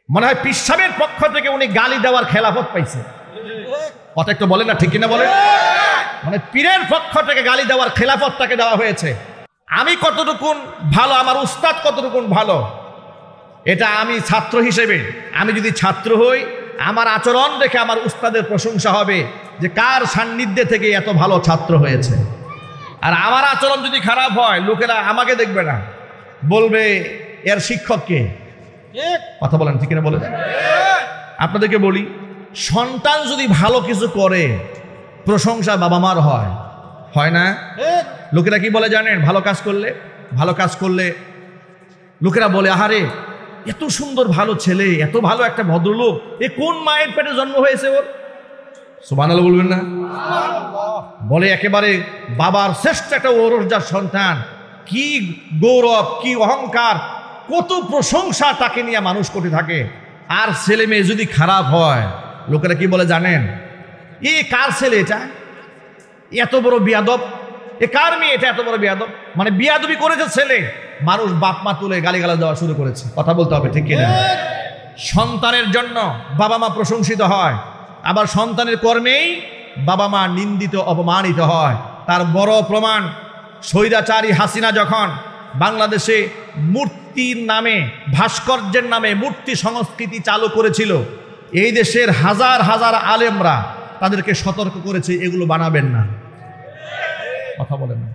মনে হয় পীর সাহেবের পক্ষ থেকে উনি গালি দেওয়ার খেলাফত পাইছে। কথা একটু বলেন না, ঠিক কিনা বলেন? মানে পীরের পক্ষ থেকে গালি দেওয়ার খেলাফত তাকে দেওয়া হয়েছে। আমি কতটুকুন ভালো, আমার উস্তাদ কতটুকুন ভালো, এটা আমি ছাত্র হিসেবে, আমি যদি ছাত্র হই, আমার আচরণ দেখে আমার উস্তাদের প্রশংসা হবে যে কার সান্নিধ্যে থেকে এত ভালো ছাত্র হয়েছে। আর আমার আচরণ যদি খারাপ হয়, লোকেরা আমাকে দেখবে না, বলবে এর শিক্ষককে। কথা বলেন, ঠিক কিনা বলেন? আপনাদেরকে বলি, সন্তান যদি ভালো কিছু করে, প্রশংসা বাবা মার হয়, হয় না? লোকেরা কি বলে জানেন? ভালো কাজ করলে লোকেরা বলে, আহারে এত সুন্দর ভালো ছেলে, এত ভালো একটা ভদ্রলোক, এ কোন মায়ের পেটে জন্ম হয়েছে ওর? সুবহানাল্লাহ বলবেন না? বলে একেবারে বাবার শ্রেষ্ঠ একটা ওরসজার সন্তান, কি গৌরব, কি অহংকার, কত প্রশংসা তাকে নিয়ে মানুষ করতে থাকে। আর ছেলে মেয়ে যদি খারাপ হয়, লোকেরা কি বলে জানেন? এ কার ছেলে, এটা এত বড় বিয়াদব, এ কার মেয়ে, এটা এত বড় বিয়াদব। মানে বিয়াদবি করেছে ছেলে, মানুষ বাপ মা তুলে গালিগালাজ দেওয়া শুরু করেছে। কথা বলতে হবে, ঠিক কিনা? সন্তানের জন্য বাবা মা প্রশংসিত হয়, আবার সন্তানের কর্মেই বাবা মা নিন্দিত, অপমানিত হয়। তার বড় প্রমাণ, স্বৈরাচারী হাসিনা যখন বাংলাদেশে মূর্তির নামে, ভাস্কর্যের নামে মূর্তি সংস্কৃতি চালু করেছিল, এই দেশের হাজার হাজার আলেমরা তাদেরকে সতর্ক করেছে, এগুলো বানাবেন না। কথা বলেন না?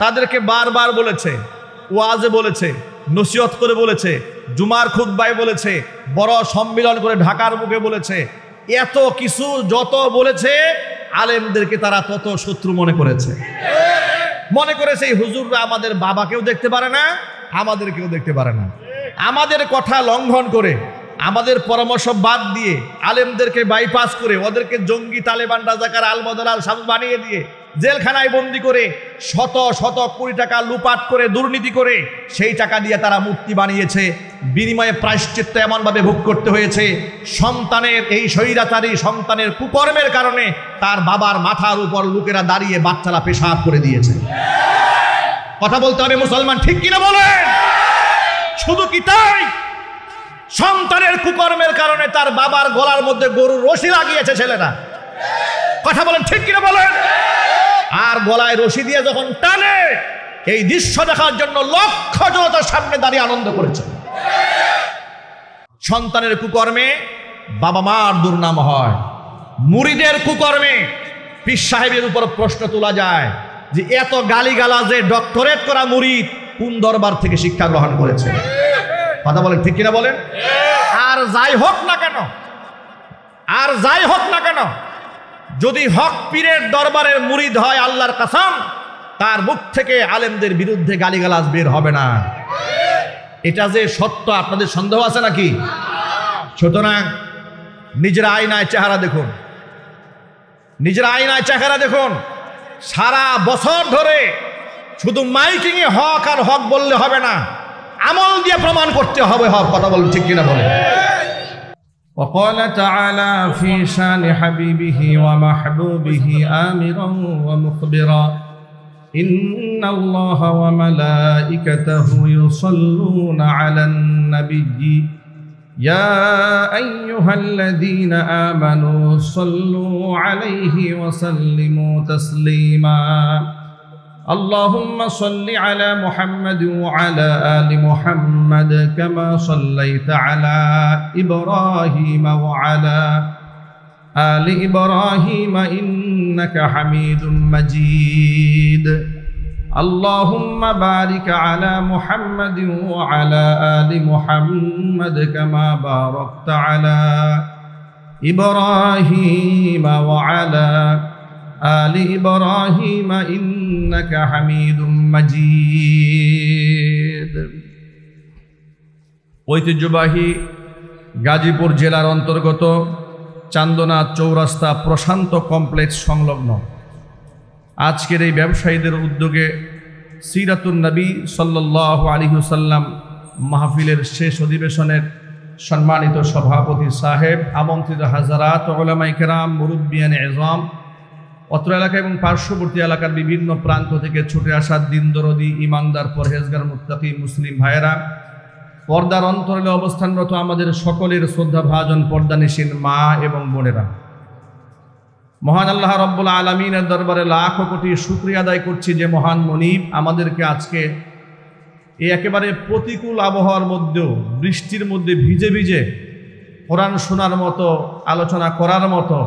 তাদেরকে বারবার বলেছে, ওয়াজে বলেছে, নসিহত করে বলেছে, জুমার খুতবায় বলেছে, বড় সম্মেলন করে ঢাকার মুখে বলেছে, এত কিছু যত বলেছে, আলেমদেরকে তারা তত শত্রু মনে করেছে। এই হুজুররা আমাদের বাবাকেও দেখতে পারে না, আমাদেরকেও দেখতে পারে না। আমাদের কথা লঙ্ঘন করে, আমাদের পরামর্শ বাদ দিয়ে, আলেমদেরকে বাইপাস করে, ওদেরকে জঙ্গি, তালেবান, রাজাকার, আলবদলাল সাবু বানিয়ে দিয়ে জেলখানায় বন্দি করে শত শত কোটি টাকা লুপাট করে, দুর্নীতি করে, সেই টাকা দিয়ে তারা মূর্তি বানিয়েছে। বিনিময়ে প্রায়শ্চিত্ত এমনভাবে ভোগ করতে হয়েছে, সন্তানের এই স্বৈরাচারী সন্তানের কুকর্মের কারণে তার বাবার মাথার উপর লোকেরা দাঁড়িয়ে বাচ্চারা পেশাব করে দিয়েছে। কথা বলতে হবে মুসলমান, ঠিক কিনা বলেন? শুধু কি তাই? সন্তানের কুকর্মের কারণে তার বাবার গলার মধ্যে গরুর রশি লাগিয়েছে ছেলেরা। কথা বলেন, ঠিক কিনা বলেন? আর গলায় রশি দিয়ে যখন টানে, এই দৃশ্য দেখার জন্য লক্ষ জনতার সামনে দাঁড়িয়ে আনন্দ করেছে। সন্তানের কুকর্মে বাবা মার দুর্নাম হয়, মুরিদের কুকর্মে পীর সাহেবের উপর প্রশ্ন তোলা যায় যে এত গালিগালাজে ডক্টরেট করা মুরিদ কোন দরবার থেকে শিক্ষা গ্রহণ করেছে। কথা বলেন, ঠিক কিনা বলেন? আর যাই হোক না কেন, যদি হক পীরের দরবারের মুরিদ হয়, আল্লাহর কসম, তার মুখ থেকে আলেমদের বিরুদ্ধে গালিগালাজ বের হবে না। এটা যে সত্য, আপনাদের সন্দেহ আছে নাকি? সুতরাং নিজের আয়নায় চেহারা দেখুন। সারা বছর ধরে শুধু মাইকিং এ হক আর হক বললে হবে না, আমল দিয়ে প্রমাণ করতে হবে হক। কথা বলুন, ঠিক কিনা বলেন? وقال تعالى في شان حبيبه ومحبوبه آمرا ومخبرا إن الله وملائكته يصلون على النبي يا أيها الذين آمنوا صلوا عليه وسلموا تسليما اللهم صل على محمد وعلى آل محمد كما صليت على إبراهيم وعلى آل إبراهيم إنك حميد مجيد اللهم بارك على محمد وعلى آل محمد كما باركت على إبراهيم وعلى آل إبراهيم إنك حميد مجيد। ঐতিহ্যবাহী গাজীপুর জেলার অন্তর্গত চান্দনা চৌরাস্তা প্রশান্ত কমপ্লেক্স সংলগ্ন আজকের এই ব্যবসায়ীদের উদ্যোগে সিরাতুন নবী সাল্লাল্লাহু আলাইহি ওয়াসাল্লাম মাহফিলের শেষ অধিবেশনের সম্মানিত সভাপতি সাহেব, আমন্ত্রিত হাজারাত, উলামায়ে কেরাম, মুরব্বিয়ানে এযম, অত্র এলাকা এবং পার্শ্ববর্তী এলাকার বিভিন্ন প্রান্ত থেকে ছুটে আসা দিন দরদি, ইমানদার, পরহেজগার, মুত্তাকি মুসলিম ভাইয়েরা, পর্দার অন্তরালে অবস্থানরত আমাদের সকলের শ্রদ্ধাভাজন পর্দানিসীন মা এবং বোনেরা, মহান আল্লাহ রব্বুল আলামিনের দরবারে লাখো কোটি শুকরিয়া আদায় করছি যে মহান মনিব আমাদেরকে আজকে এই একেবারে প্রতিকূল আবহাওয়ার মধ্যেও বৃষ্টির মধ্যে ভিজে ভিজে কোরআন শোনার মতো, আলোচনা করার মতো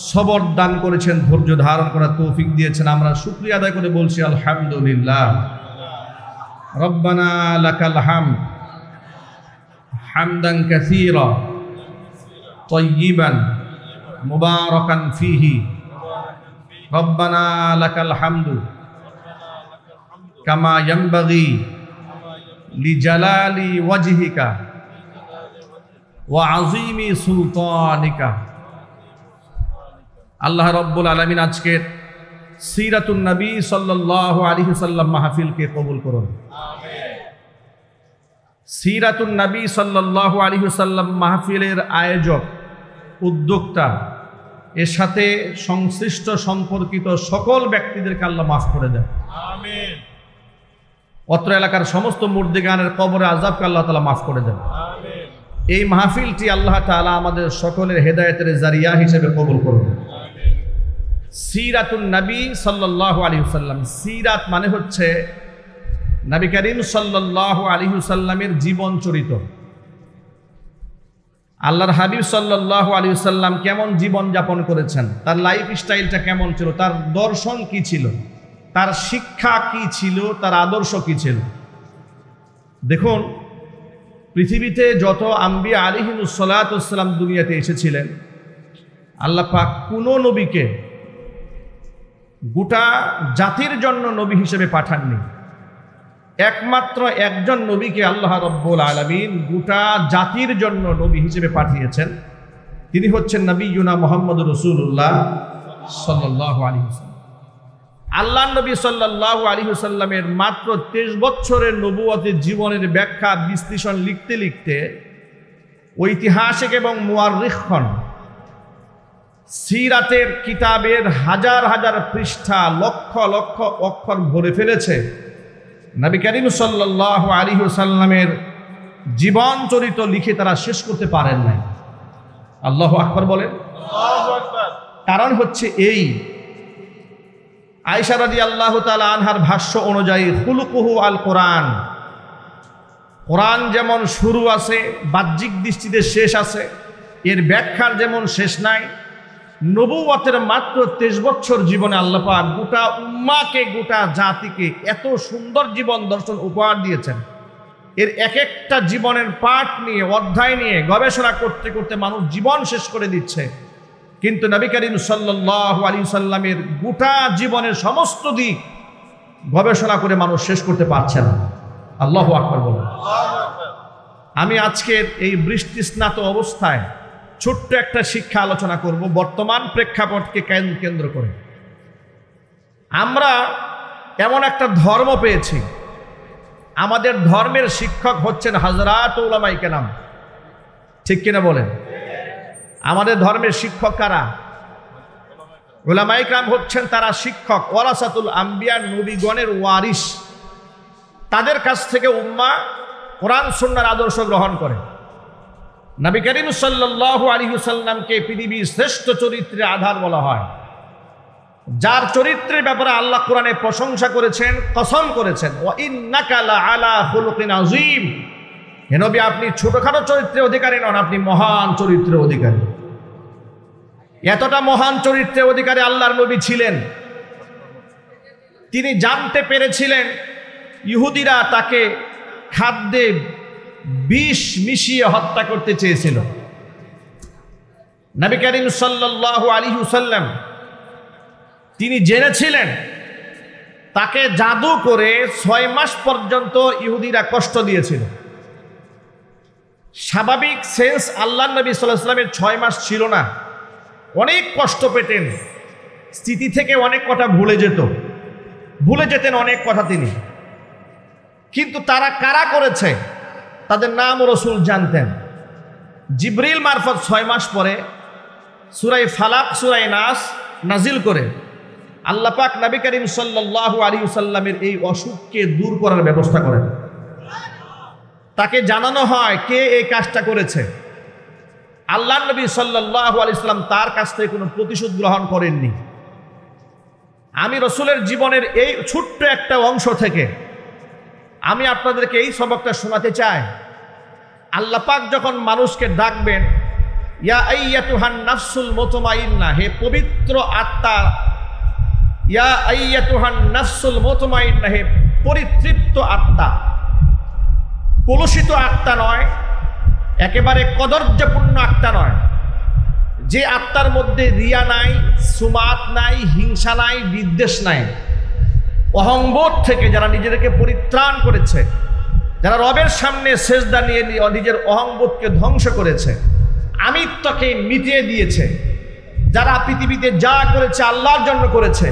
সবর দান করেছেন, ধৈর্য ধারণ করার তৌফিক দিয়েছেন। আমরা শুকরিয়া আদায় করে বলছি আলহামদুলিল্লাহ। রব্বানা লাকাল হামদ হামদান কাসীরা তাইয়িবান মুবারাকান ফীহি। রব্বানা লাকাল হামদু কামা ইয়ানবাগি লিজালালি ওয়াজহিকা ওয়া আযীমি সুলতানিকা। আল্লাহ রব্বুল আলামিন আজকের সিরাতুন নবী সাল্লাল্লাহু আলাইহি ওয়াসাল্লাম মাহফিলকে কবুল করুন। সিরাতুন নবী সাল্লাল্লাহু আলাইহি ওয়াসাল্লাম মাহফিলের আয়োজক, উদ্যোক্তা, এর সাথে সংশ্লিষ্ট সম্পর্কিত সকল ব্যক্তিদেরকে আল্লাহ মাফ করে দেন। আমিন। অত্র এলাকার সমস্ত মুর্দিগানের কবরে আযাবকে আল্লাহ তাআলা মাফ করে দেন। আমিন। এই মাহফিলটি আল্লাহ তাআলা আমাদের সকলের হেদায়েতের জারিয়া হিসেবে কবুল করুন। আমিন। সিরাতুন নবী সাল্লাল্লাহু আলাইহি ওয়াসাল্লাম, সিরাত মানে হচ্ছে নবী করিম সাল্লাল্লাহু আলাইহি ওয়াসাল্লামের জীবন চরিত। আল্লাহর হাবিব সাল্লাল্লাহু আলাইহি ওয়াসাল্লাম কেমন জীবন যাপন করেছেন, তার লাইফ স্টাইলটা কেমন ছিল, তার দর্শন কি ছিল, তার শিক্ষা কি ছিল, তার আদর্শ কি ছিল। দেখুন, পৃথিবীতে যত আম্বিয়া আলাইহিমুস সালাতু ওয়াস সালাম দুনিয়াতে এসেছিলেন, আল্লাহ পাক কোনো নবীকে গোটা জাতির জন্য নবী হিসেবে পাঠাননি। একমাত্র একজন নবীকে আল্লাহ রব্বুল আলামিন গোটা জাতির জন্য নবী হিসেবে পাঠিয়েছেন। তিনি হচ্ছেন নবিয়ুনা মুহাম্মদুর রাসূলুল্লাহ সাল্লাল্লাহু আলাইহি ওয়াসাল্লাম। আল্লাহর নবী সাল্লাল্লাহু আলাইহি ওয়াসাল্লামের মাত্র 23 বছরের নবুয়তের জীবনের ব্যাখ্যা বিশ্লেষণ লিখতে লিখতে ঐতিহাসিক এবং মুআররিখগণ সিরাতের কিতাবের হাজার হাজার পৃষ্ঠা, লক্ষ লক্ষ অক্ষর ভরে ফেলেছে। নবী করিম সাল্লাল্লাহু আলাইহি ওয়াসাল্লামের জীবন চরিত্র লিখে তারা শেষ করতে পারেন নাই। আল্লাহু আকবার বলেন। আল্লাহু আকবার। কারণ হচ্ছে এই, আয়েশা রাদিয়াল্লাহু তাআলা আনহার ভাষ্য অনুযায়ী খুলুকুহু আল কোরআন, কোরআন যেমন শুরু আছে, বাহ্যিক দৃষ্টিতে শেষ আছে, এর ব্যাখ্যার যেমন শেষ নাই, নবুয়তের মাত্র 23 বছর জীবনে আল্লাহ পাক গোটা উম্মাহকে, গোটা জাতিকে এত সুন্দর জীবন দর্শন উপহার দিয়েছেন। এর এক একটা জীবনের পাঠ নিয়ে, অধ্যায় নিয়ে গবেষণা করতে করতে মানুষ জীবন শেষ করে দিচ্ছে, কিন্তু নবী করিম সাল্লাল্লাহু আলাইহি ওয়াসাল্লামের গোটা জীবনের সমস্ত দিক গবেষণা করে মানুষ শেষ করতে পারছে না। আল্লাহু আকবার বলেন। আমি আজকের এই বৃষ্টি স্নাত অবস্থায় ছোট্ট একটা শিক্ষা আলোচনা করব বর্তমান প্রেক্ষাপটকে কেন্দ্র করে। আমরা এমন একটা ধর্ম পেয়েছি, আমাদের ধর্মের শিক্ষক হচ্ছেন হযরত উলামায়ে কেরাম, ঠিক কিনা বলেন? আমাদের ধর্মের শিক্ষক কারা? উলামায়ে কেরাম হচ্ছেন তারা শিক্ষক, ওয়ারাসাতুল আম্বিয়া, নবীগণের ওয়ারিস। তাদের কাছ থেকে উম্মাহ কোরআন সুন্নাহর আদর্শ গ্রহণ করে। নবী করিম সাল্লাল্লাহু আলাইহি ওয়াসাল্লামকে পৃথিবীর শ্রেষ্ঠ চরিত্রের আধার বলা হয়, যার চরিত্রের ব্যাপারে আল্লাহ কোরআনে প্রশংসা করেছেন, কসম করেছেন, ওয়া ইন্নাকা লাআলা খুলুকিন আযীম। হে নবী, আপনি ছোটখাটো চরিত্রের অধিকারী নন, আপনি মহান চরিত্রের অধিকারী। এতটা মহান চরিত্রের অধিকারী আল্লাহর নবী ছিলেন, তিনি জানতে পেরেছিলেন ইহুদিরা তাকে খাদ্যে বিষ মিশিয়ে হত্যা করতে চেয়েছিল। নবী করিম সাল্লাল্লাহু আলাইহি ওয়াসাল্লাম তিনি জেনেছিলেন তাকে জাদু করে 6 মাস পর্যন্ত ইহুদিরা কষ্ট দিয়েছিল। স্বাভাবিক সেন্স আল্লাহর নবী সাল্লাল্লাহু আলাইহি ওয়াসাল্লামের 6 মাস ছিল না, অনেক কষ্ট পেতেন, স্মৃতি থেকে অনেক কথা ভুলে যেতেন অনেক কথা তিনি। কিন্তু তারা কারা করেছে তাদের নাম ও রসুল জানতেন। জিবরিল মারফত 6 মাস পরে সূরা ফালাক, সূরা নাস নাজিল করে আল্লাহ পাক নবী করিম সাল্লাল্লাহু আলাইহি ওয়াসাল্লামের এই অসুখকে দূর করার ব্যবস্থা করেন। তাকে জানানো হয় কে এই কাজটা করেছে। আল্লাহর নবী সাল্লাল্লাহু আলাইহি সাল্লাম তার কাছ থেকে কোনো প্রতিশোধ গ্রহণ করেননি। আমি রসুলের জীবনের এই ছোট্ট একটা অংশ থেকে আমি আপনাদেরকে এই সবকটা শোনাতে চাই। আল্লাহ পাক যখন মানুষকে ডাকবেন, ইয়া আইয়াতুহান নাফসুল মুতমাইন্নাহ, হে পবিত্র আত্মা, ইয়া আইয়াতুহান নাফসুল মুতমাইন্নাহ, হে পরিতৃপ্ত আত্মা, কলুষিত আত্মা নয়, একেবারে কদর্যপূর্ণ আত্মা নয়, যে আত্মার মধ্যে রিয়া নাই, সুমাত নাই, হিংসা নাই, বিদ্বেষ নাই, অহংবোধ থেকে যারা নিজেদেরকে পরিত্রাণ করেছে, যারা রবের সামনে সেজদা নিয়ে নিজের অহংবোধকে ধ্বংস করেছে, আমিত্বকে মিটিয়ে দিয়েছে, যারা পৃথিবীতে যা করেছে আল্লাহর জন্য করেছে,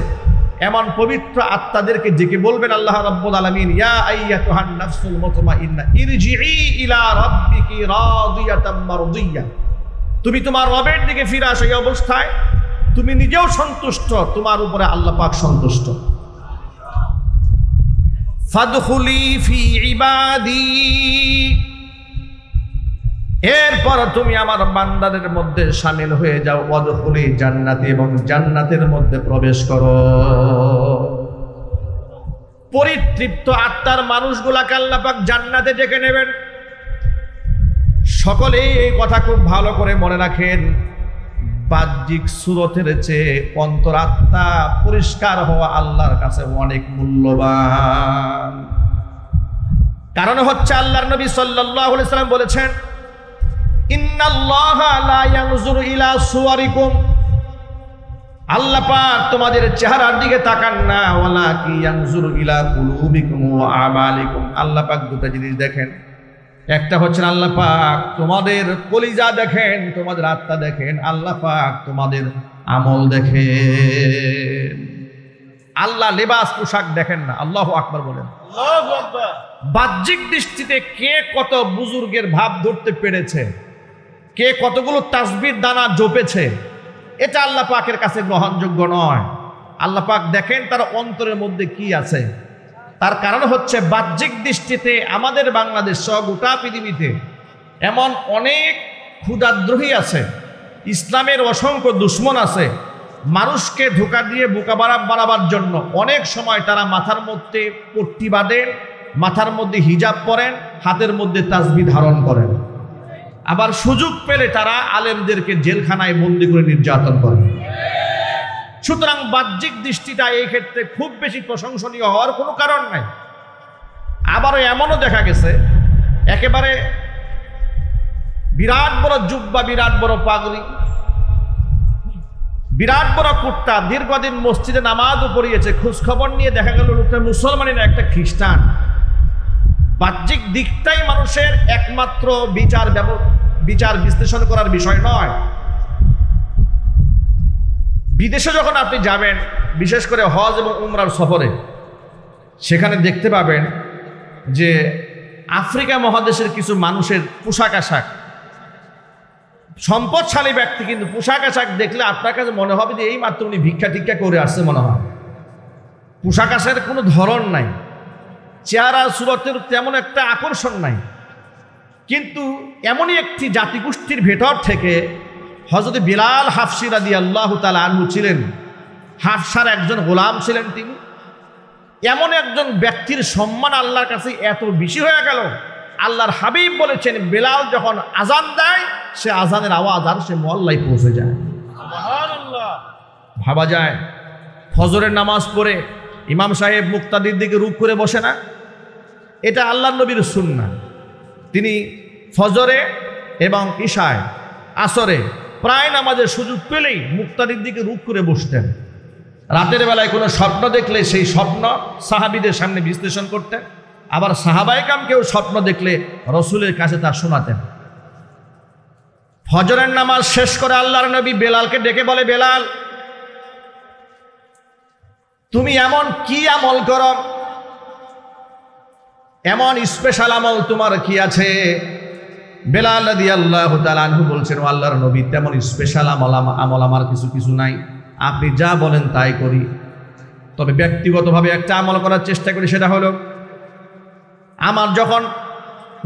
এমন পবিত্র আত্মাদেরকে ডেকে বলবেন আল্লাহ রাব্বুল আলামিন, ইয়া আইয়াতুহান নাফসুল মুতমাইন্নাহ ইরজিই ইলা রাব্বিকি রাদিয়াতাম মারদিয়া, তুমি তোমার রবের দিকে ফিরে আসো এই অবস্থায় তুমি নিজেও সন্তুষ্ট, তোমার উপরে আল্লাহ পাক সন্তুষ্ট। ফাদখুলি ফি ইবাদি, এরপর তুমি আমার বান্দাদের মধ্যে শামিল হয়ে যাও। ওয়াদখুলি জান্নাতি, এবং জান্নাতের মধ্যে প্রবেশ করো। পরিতৃপ্ত আত্মার মানুষগুলাকে আল্লাহ পাক জান্নাতে ডেকে নেবেন। সকলেই এই কথা খুব ভালো করে মনে রাখেন, বাহ্যিক সুরতের চেয়ে অন্তরাত্মা পরিষ্কার হওয়া আল্লাহর কাছে অনেক মূল্যবান। কারণ হচ্ছে আল্লাহর নবী সাল্লাল্লাহু আলাইহি সাল্লাম বলেছেন, ইন্নাল্লাহা লা ইয়ানজুরু ইলা সুওয়ারিকুম, আল্লাহ পাক তোমাদের চেহারার দিকে তাকান না, ওয়ালাকি ইয়ানজুরু ইলা কুলুবিকুম ওয়া আমালিকুম, আল্লাহ পাক দুটো জিনিস দেখেন। একটা হচ্ছে আল্লাহ পাক তোমাদের কলিজা দেখেন, তোমাদের আত্মা দেখেন, আল্লাহ পাক তোমাদের আমল দেখেন। আল্লাহ লেবাস পোশাক দেখেন না। আল্লাহু আকবার বলেন। আল্লাহু আকবার। বাহ্যিক দৃষ্টিতে কে কত বুজুর্গের ভাব ধরতে পেরেছে, কে কতগুলো তাসবির দানা জপেছে, এটা আল্লাহ পাকের কাছে গ্রহণযোগ্য নয়। আল্লাহ পাক দেখেন তার অন্তরের মধ্যে কি আছে। তার কারণ হচ্ছে বাহ্যিক দৃষ্টিতে আমাদের বাংলাদেশ সহ গোটা পৃথিবীতে এমন অনেক ক্ষুধাদ্রোহী আছে, ইসলামের অসংখ্য দুশ্মন আছে। মানুষকে ধোঁকা দিয়ে বোকা বানাবার জন্য অনেক সময় তারা মাথার মধ্যে পট্টি বাঁধেন, মাথার মধ্যে হিজাব পরেন, হাতের মধ্যে তাসবিহ ধারণ করেন। আবার সুযোগ পেলে তারা আলেমদেরকে জেলখানায় বন্দি করে নির্যাতন করেন। সুতরাং বাহ্যিক দৃষ্টিটা এই ক্ষেত্রে খুব বেশি প্রশংসনীয় হওয়ার কোনো কারণ নাই। আবারও এমনও দেখা গেছে একেবারে বিরাট বড় জুব্বা, বিরাট বড় পাগড়ি, বিরাট বড় কুর্তা, দীর্ঘদিন মসজিদে নামাজও পড়িয়েছে, খোঁজখবর নিয়ে দেখা গেল লোকটা মুসলমানই না, একটা খ্রিস্টান। বাহ্যিক দিকটাই মানুষের একমাত্র বিচার বিশ্লেষণ করার বিষয় নয়। বিদেশে যখন আপনি যাবেন, বিশেষ করে হজ এবং উমরার সফরে, সেখানে দেখতে পাবেন যে আফ্রিকা মহাদেশের কিছু মানুষের পোশাক আশাক, সম্পদশালী ব্যক্তি কিন্তু পোশাক আশাক দেখলে আপনার কাছে মনে হবে যে এই মাত্র উনি ভিক্ষা টিক্ষা করে আসছে মনে হয়। পোশাক আশাকের কোনো ধরন নাই, চেহারা সুরতের তেমন একটা আকর্ষণ নাই। কিন্তু এমনই একটি জাতিগোষ্ঠীর ভেতর থেকে হযরত বিলাল হাফসি রাদিয়াল্লাহু তাআলা আনহু ছিলেন। হাফসার একজন গোলাম ছিলেন তিনি। এমন একজন ব্যক্তির সম্মান আল্লাহর কাছে এত বেশি হয়ে গেল, আল্লাহর হাবিব বলেছেন বেলাল যখন আজান দেয় সে আজানের আওয়াজ আর সে মহল্লায় পৌঁছে যায়। সুবহানাল্লাহ। ভাবা যায় ফজরের নামাজ পড়ে ইমাম সাহেব মুক্তাদির দিকে রুখ করে বসে না, এটা আল্লাহর নবীর সুন্নাহ। তিনি ফজরে এবং ইশায়, আসরে প্রায় নামাজের সুযোগ পেলেই মুক্তাদির দিকে রুখ করে বসতেন। রাতের বেলায় কোনো স্বপ্ন দেখলে সেই স্বপ্ন সাহাবীদের সামনে বিশ্লেষণ করতেন। আবার সাহাবায়ে কেরাম কেউ স্বপ্ন দেখলে রসুলের কাছে তা শোনাতেন। ফজরের নামাজ শেষ করে আল্লাহর নবী বেলালকে ডেকে বলে, বেলাল তুমি এমন কি আমল করো, এমন স্পেশাল আমল তোমার কি আছে? বেলাল রাদিয়াল্লাহু তাআলা আনহু বলছেন, ও আল্লাহর নবী তেমন স্পেশাল আমল আমার কিছু নাই, আপনি যা বলেন তাই করি। তবে ব্যক্তিগতভাবে একটা আমল করার চেষ্টা করি, সেটা হলো আমার যখন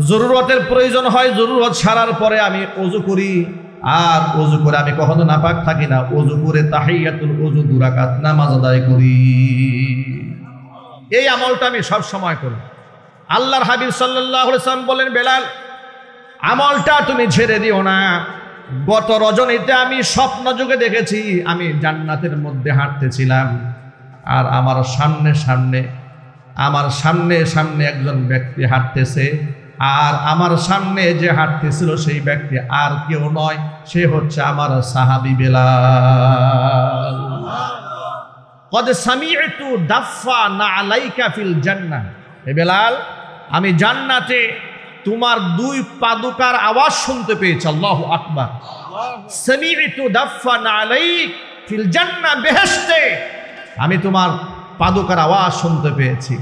জরুরতের প্রয়োজন হয়, জরুরত সারার পরে আমি ওযু করি, আর ওযু করে আমি কখনো নাপাক থাকি না, ওযু করে তাহিয়াতুল ওযু 2 রাকাত নামাজ আদায় করি। এই আমলটা আমি সব সময় করি। আল্লাহর হাবিব সাল্লাল্লাহু আলাইহি ওয়াসাল্লাম বলেন, বেলাল আমলটা তুমি ছেড়ে দিও না। গত রজনীতে আমি স্বপ্ন যুগে দেখেছি আমি জান্নাতের মধ্যে হাঁটতেছিলাম, আর আমার সামনে সামনে একজন ব্যক্তি হাঁটতেছে, আর আমার সামনে যে হাঁটতেছিল সেই ব্যক্তি আর কেউ নয়, সে হচ্ছে আমার সাহাবী বেলাল। কদ সামি'তু দাফা না'লাইকা ফিল জান্নাহ, হে বেলাল আমি জান্নাতে তোমার 2 পাদুকার আওয়াজ শুনতে পেয়েছি। আল্লাহু আকবার। সামি'তু দাফা না'লাইক ফিল জান্নাহ, বেহেশতে আমি তোমার পাদুকার আওয়াজ শুনতে পেয়েছি।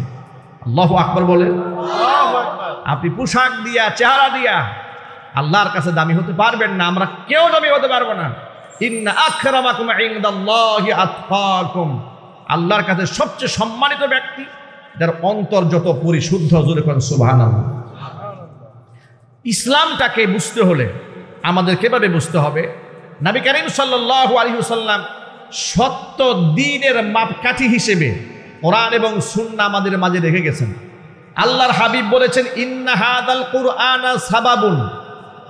আল্লাহু আকবার বলেন। আপনি পোশাক দিয়া, চেহারা দিয়া আল্লাহর কাছে দামি হতে পারবেন না, আমরা কেউ দামি হতে পারবো না। ইন্না আকরামাকুম ইনদাল্লাহি আতকাকুম, আল্লাহর কাছে সবচেয়ে সম্মানিত ব্যক্তি যার অন্তর যত পরিশুদ্ধ। জোরে করেন সুবহানাল্লাহ। ইসলামটাকে বুঝতে হলে আমাদের কিভাবে বুঝতে হবে? নবী করিম সাল্লাল্লাহু আলাইহি ওয়াসাল্লাম সত্য দ্বীনের মাপকাঠি হিসেবে কোরআন এবং সুন্নাহ আমাদের মাঝে রেখে গেছেন। আল্লাহর হাবিব বলেছেন, ইন্না হাদাল কুরআনা সাবাবুন,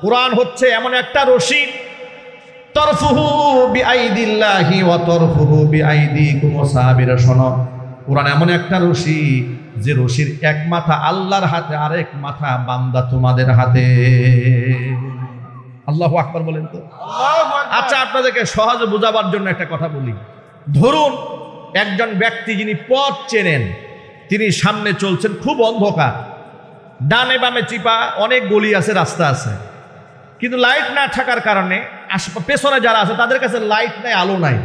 কোরআন হচ্ছে এমন একটা রশি, তরফুহু বিআইদিল্লাহি ওয়া তরফুহু বিআইদিকুম। সাহাবীরা শোনো, কোরআন এমন একটা রশি যে রশির এক মাথা আল্লাহর হাতে, আরেক মাথা বান্দা তোমাদের হাতে। আল্লাহু আকবার বলেন তো। আচ্ছা, আপনাদেরকে সহজে বোঝাবার জন্য একটা কথা বলি। ধরুন একজন ব্যক্তি যিনি পথ চেনেন, তিনি সামনে চলছেন, খুব অন্ধকার, ডানে বামে চিপা অনেক গলি আছে, রাস্তা আছে, কিন্তু লাইট না থাকার কারণে পেছনে যারা আছে তাদের কাছে লাইট নাই, আলো নাই।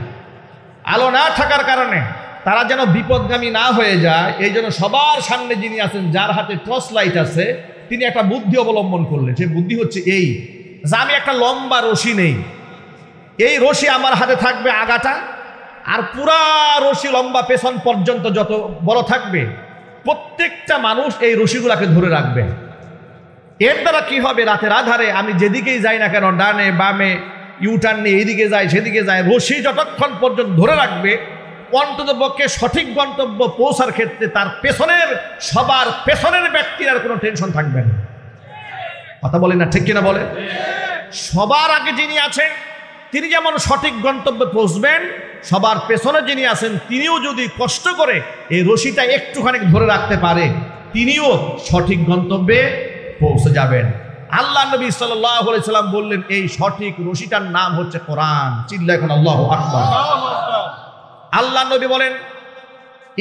আলো না থাকার কারণে তারা যেন বিপদগামী না হয়ে যায়, এই জন্য সবার সামনে যিনি আছেন, যার হাতে টর্চ লাইট আছে, তিনি একটা বুদ্ধি অবলম্বন করলেন। সে বুদ্ধি হচ্ছে এই যে আমি একটা লম্বা রশি নেই, এই রশি আমার হাতে থাকবে আগাটা, আর পুরা রশি লম্বা পেছন পর্যন্ত যত বড় থাকবে, প্রত্যেকটা মানুষ এই রশিগুলাকে ধরে রাখবে। এর দ্বারা কি হবে? রাতের আধারে আমি যেদিকেই যাই না কেন, ডানে বামে ইউটার্ন নিয়ে এইদিকে যাই সেদিকে যাই, রশি যতক্ষণ পর্যন্ত ধরে রাখবে, অন্ততপক্ষে সঠিক গন্তব্য পৌঁছার ক্ষেত্রে তার পেছনের, সবার পেছনের ব্যক্তির আর কোনো টেনশন থাকবে না। কথা বলেন না, ঠিক কিনা বলেন? সবার আগে যিনি আছেন তিনি যেমন সঠিক গন্তব্যে পৌঁছবেন, সবার পেছনে যিনি আছেন তিনিও যদি কষ্ট করে এই রশিটা একটুখানি ধরে রাখতে পারে, তিনিও সঠিক গন্তব্যে পৌঁছে যাবেন। আল্লাহ নবী সাল্লাল্লাহু আলাইহি সাল্লাম বললেন, এই সঠিক রশিটার নাম হচ্ছে কোরআন। চিল্লায় এখন আল্লাহু আকবার। আল্লাহ নবী বলেন,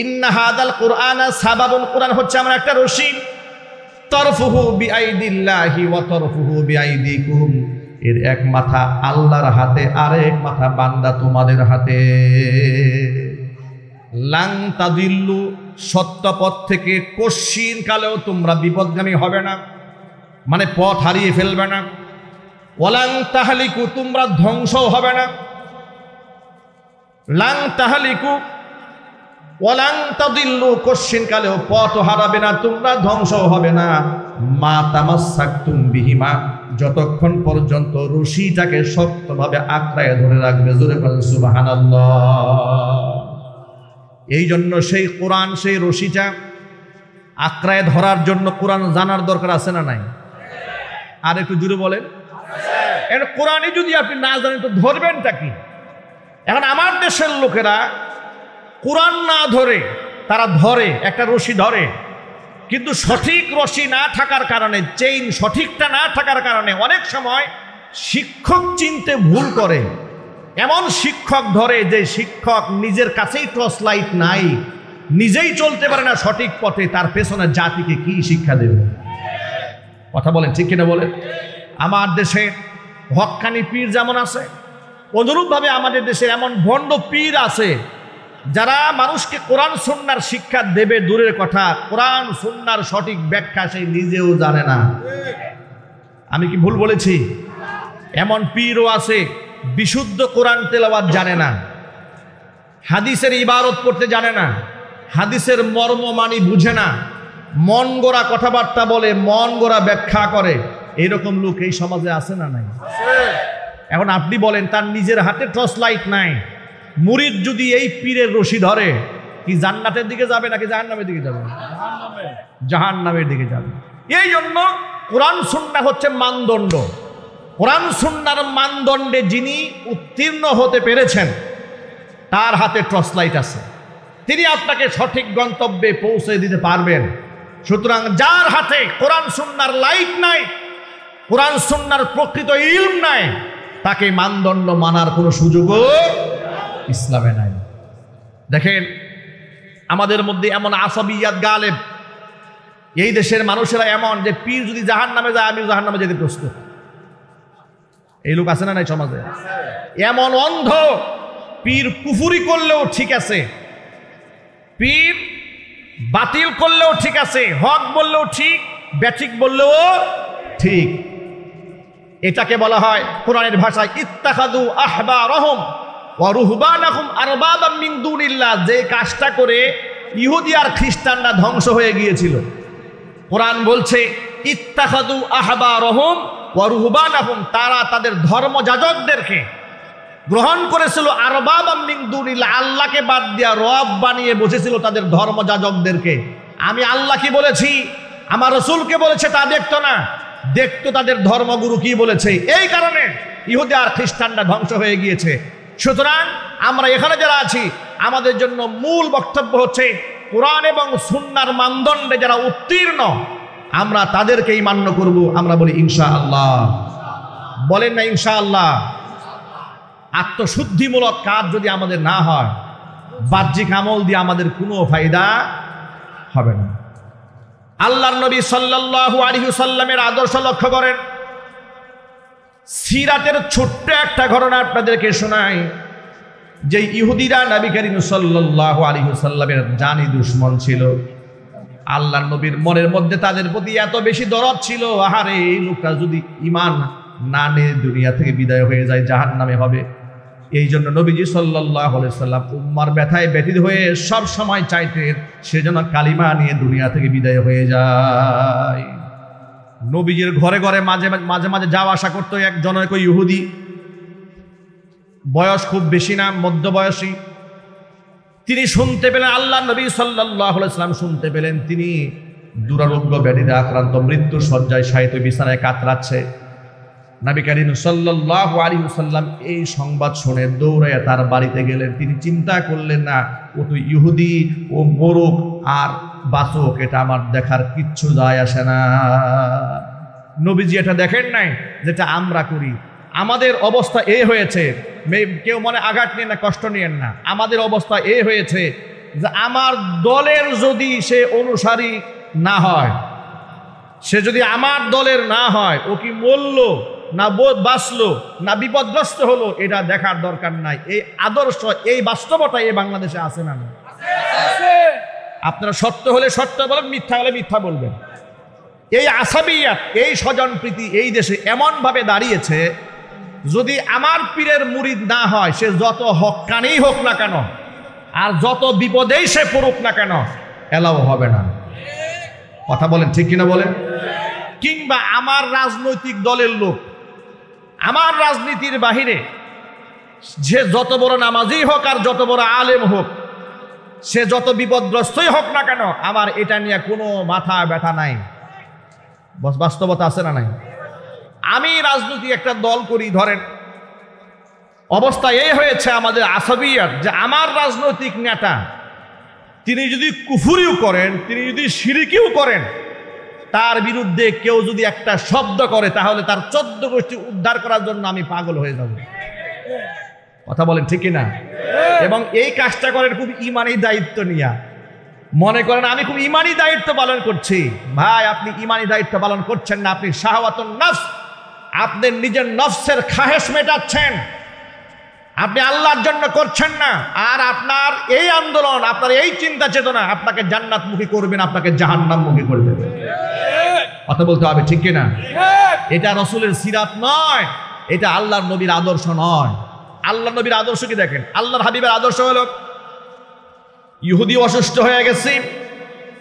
ইন্না হাদাল কুরআনা সাবাবুন, কোরআন হচ্ছে আমার একটা রশি, তরফুহু বিআইদিল্লাহি ওয়া তরফুহু বিআইদিকুম, এর এক মাথা আল্লাহর হাতে, আরেক মাথা বান্দা তোমাদের হাতে। লাং তাদিল্লু, সত্য পথ থেকে কশ্চিন কালেও তোমরা বিপদগামী হবে না, মানে পথ হারিয়ে ফেলবে না। ওয়ালাং তাহলিকু, তোমরা ধ্বংসও হবে না। লাং তাহলিকু ওয়ালাং তাদিল্লু, কশ্চিন কালেও পথ হারাবে না, তোমরা ধ্বংসও হবে না। মা তামাসসাকতুম বিহিমা, যতক্ষণ পর্যন্ত রশিটাকে শক্তভাবে আঁকড়ায় ধরে রাখবে। জোরে বলেন সুবহানাল্লাহ। এই জন্য সেই কোরআন, সেই রশিটা আঁকড়ায় ধরার জন্য কোরআন জানার দরকার আছে না নাই? আর একটু জোরে বলেন। এখন কোরআনই যদি আপনি না জানেন তো ধরবেনটা কি? এখন আমার দেশের লোকেরা কোরআন না ধরে, তারা ধরে একটা রশি ধরে, কিন্তু সঠিক রশি না থাকার কারণে, চেইন সঠিকটা না থাকার কারণে অনেক সময় শিক্ষক চিনতে ভুল করে। এমন শিক্ষক ধরে যে শিক্ষক নিজের কাছেই টর্চ লাইট নাই, নিজেই চলতে পারে না সঠিক পথে, তার পেছনে জাতিকে কি শিক্ষা দেবে? কথা বলেন, ঠিক কিনা বলেন? আমার দেশে হক্কানি পীর যেমন আছে, অনুরূপভাবে আমাদের দেশে এমন ভণ্ড পীর আছে যারা মানুষকে কোরআন সুন্নাহর শিক্ষা দেবে দূরের কথা, কোরআন সুন্নাহর সঠিক ব্যাখ্যা সে নিজেও জানে না। আমি কি ভুল বলেছি? এমন পীরও আছে বিশুদ্ধ কোরআন তেলাওয়াত জানে না, হাদিসের ইবারত পড়তে জানে না, হাদিসের মর্ম মানি বুঝে না, মন গড়া কথাবার্তা বলে, মন গড়া ব্যাখ্যা করে, এরকম লোক এই সমাজে আছে না নাই? এখন আপনি বলেন, তার নিজের হাতে টর্চ লাইট নাই, মুরিদ যদি এই পীরের রশি ধরে, কি জান্নাতের দিকে যাবে নাকি জাহান্নামের দিকে যাবে? জাহান্নামের দিকে যাবে। এই জন্য কোরআন সুন্নাহ হচ্ছে মানদণ্ড। কোরআন সুন্নাহর মানদণ্ডে যিনি উত্তীর্ণ হতে পেরেছেন তার হাতে টর্চ লাইট আছে, তিনি আপনাকে সঠিক গন্তব্যে পৌঁছে দিতে পারবেন। সুতরাং যার হাতে কোরআন সুন্নাহর লাইট নাই, কোরআন সুন্নাহর প্রকৃত ইলম নাই, তাকে মানদণ্ড মানার কোনো সুযোগও ইসলামে নাই। দেখেন, আমাদের মধ্যে এমন আসাবিয়াত গালেব, এই দেশের মানুষেরা এমন যে পীর যদি জাহান্নামে যায় আমিও জাহান্নামে যেতে প্রস্তুত। এই লোক আছে না নাই সমাজে? এমন অন্ধ, পীর কুফুরি করলেও ঠিক আছে, পীর বাতিল করলেও ঠিক আছে, হক বললেও ঠিক, ব্যাঠিক বললেও ঠিক। এটাকে বলা হয় কোরআনের ভাষায় ইত্তাখাযু আহবারহুম ওয়া রুহবানাহুম আরবাবাম মিন দুনিল্লাহ। যে কাজটা করে ইহুদি আর খ্রিস্টানরা ধ্বংস হয়ে গিয়েছিল, কোরআন বলছে ইত্তাখাযু আহবারহুম ওয়া রুহবানাহুম, তারা তাদের ধর্মযাজকদেরকে গ্রহণ করেছিল আরবাবাম মিন দুনিল্লাহ, আল্লাহকে বাদ দিয়া রব বানিয়ে বসেছিল তাদের ধর্মযাজকদেরকে। আমি আল্লাহ কি বলেছি, আমার রাসূলকে বলেছে তা দেখতো না, দেখতো তাদের ধর্মগুরু কি বলেছে। এই কারণে ইহুদি আর খ্রিস্টানরা ধ্বংস হয়ে গিয়েছে। সুতরাং আমরা এখানে যারা আছি, আমাদের জন্য মূল বক্তব্য হচ্ছে কোরআন এবং সুন্নাহর মানদণ্ডে যারা উত্তীর্ণ, আমরা তাদেরকেই মান্য করব। আমরা বলি ইনশাআল্লাহ। বলেন না ইনশাআল্লাহ? আত্মশুদ্ধিমূলক কাজ যদি আমাদের না হয়, বাহ্যিক আমল দিয়ে আমাদের কোনো ফায়দা হবে না। আল্লাহর নবী সাল্লাল্লাহু আলাইহি ওয়াসাল্লামের আদর্শ লক্ষ্য করেন। সিরাতের ছোট্ট একটা ঘটনা আপনাদেরকে শোনাই, যে ইহুদিরা নবী করিম সাল্লাল্লাহু আলাইহি ওয়াসাল্লামের জানি দুশমন ছিল। আল্লাহর নবীর মনের মধ্যে তাদের প্রতি এত বেশি দরদ ছিল, আহারে এই লোকটা যদি ঈমান না নিয়ে দুনিয়া থেকে বিদায় হয়ে যায়, জাহান্নামে হবে। এই জন্য নবীজি সাল্লাল্লাহু আলাইহি ওয়াসাল্লাম উম্মার ব্যথায় ব্যথিত হয়ে সব সময় চাইতেন সে যেন কালিমা নিয়ে দুনিয়া থেকে বিদায় হয়ে যায়। নবীজির ঘরে ঘরে মাঝে মাঝে যাওয়া আসা করতো এক জনৈক ইহুদি, বয়স খুব বেশি না, মধ্যবয়সী। তিনি শুনতে পেলেন, আল্লাহ নবী সাল্লাল্লাহু আলাইহি ওয়াসাল্লাম শুনতে পেলেন তিনি দুরারোগ্য ব্যাধিতে আক্রান্ত, মৃত্যুর শয্যায় শায়িত, বিছানায় কাতরাচ্ছে। নবী করিম সাল্লাল্লাহু আলাইহি ওয়াসাল্লাম এই সংবাদ শুনে দৌড়াইয়া তার বাড়িতে গেলেন। তিনি চিন্তা করলেন না, ও তো ইহুদি, ও মরুক আর বাঁচুক, এটা আমার দেখার কিচ্ছু যায় আসে না। নবীজি এটা দেখেন নাই যেটা আমরা করি। আমাদের অবস্থা এই হয়েছে, কেউ মনে আঘাত নিয়ে না, কষ্ট নিয়েন না, আমাদের অবস্থা এই হয়েছে যে আমার দলের যদি সে অনুসারী না হয়, সে যদি আমার দলের না হয়, ও কি মরল না বাঁচলো না বিপদগ্রস্ত হলো, এটা দেখার দরকার নাই। এই আদর্শ, এই বাস্তবতা এই বাংলাদেশে আছে না? আপনারা সত্য হলে সত্য বলেন, মিথ্যা হলে মিথ্যা বলবেন। এই আসাবিয়াত, এই স্বজনপ্রীতি এই দেশে এমনভাবে দাঁড়িয়েছে, যদি আমার পীরের মুরিদ না হয়, সে যত হক্কানি হোক না কেন আর যত বিপদেই সে পড়ুক না কেন, এলাও হবে না। কথা বলেন ঠিক কিনা বলেন? কিংবা আমার রাজনৈতিক দলের লোক, আমার রাজনীতির বাহিরে যে যত বড় নামাজি হোক আর যত বড় আলেম হোক, সে যত বিপদগ্রস্তই হোক না কেন, আমার এটা নিয়ে কোনো মাথা ব্যথা নাই। বাস্তবতা আছে না নাই? আমি রাজনীতি একটা দল করি, ধরেন অবস্থা এই হয়েছে আমাদের আসাবিয়াত, যে আমার রাজনৈতিক নেতা তিনি যদি কুফুরিও করেন, তিনি যদি শিরকিও করেন, তার বিরুদ্ধে কেউ যদি একটা শব্দ করে, তাহলে তার 14 গোষ্ঠী উদ্ধার করার জন্য আমি পাগল হয়ে যাব। কথা বলেন ঠিক কিনা? এবং এই কাজটা করেন খুব ইমানি দায়িত্ব নিয়া। মনে করেন আমি খুব ইমানি দায়িত্ব পালন করছি। ভাই, আপনি ইমানি দায়িত্ব পালন করছেন না, আপনি শাহওয়াতুন নফস, আপনি নিজের নফসের খাহেশ মেটাচ্ছেন, আপনি আল্লাহর জন্য করছেন না। আর আপনার এই আন্দোলন, আপনার এই চিন্তা চেতনা আপনাকে জান্নাতমুখী করবেন, আপনাকে জাহান্নামমুখী করে দেবে। কথা বলতে হবে ঠিক কিনা? এটা রাসূলের সিরাত নয়, এটা আল্লাহর নবীর আদর্শ নয়। আল্লাহর নবীর আদর্শ কি দেখেন? আল্লাহর হাবিবের আদর্শ হলো, ইহুদি অসুস্থ হয়ে গেছে,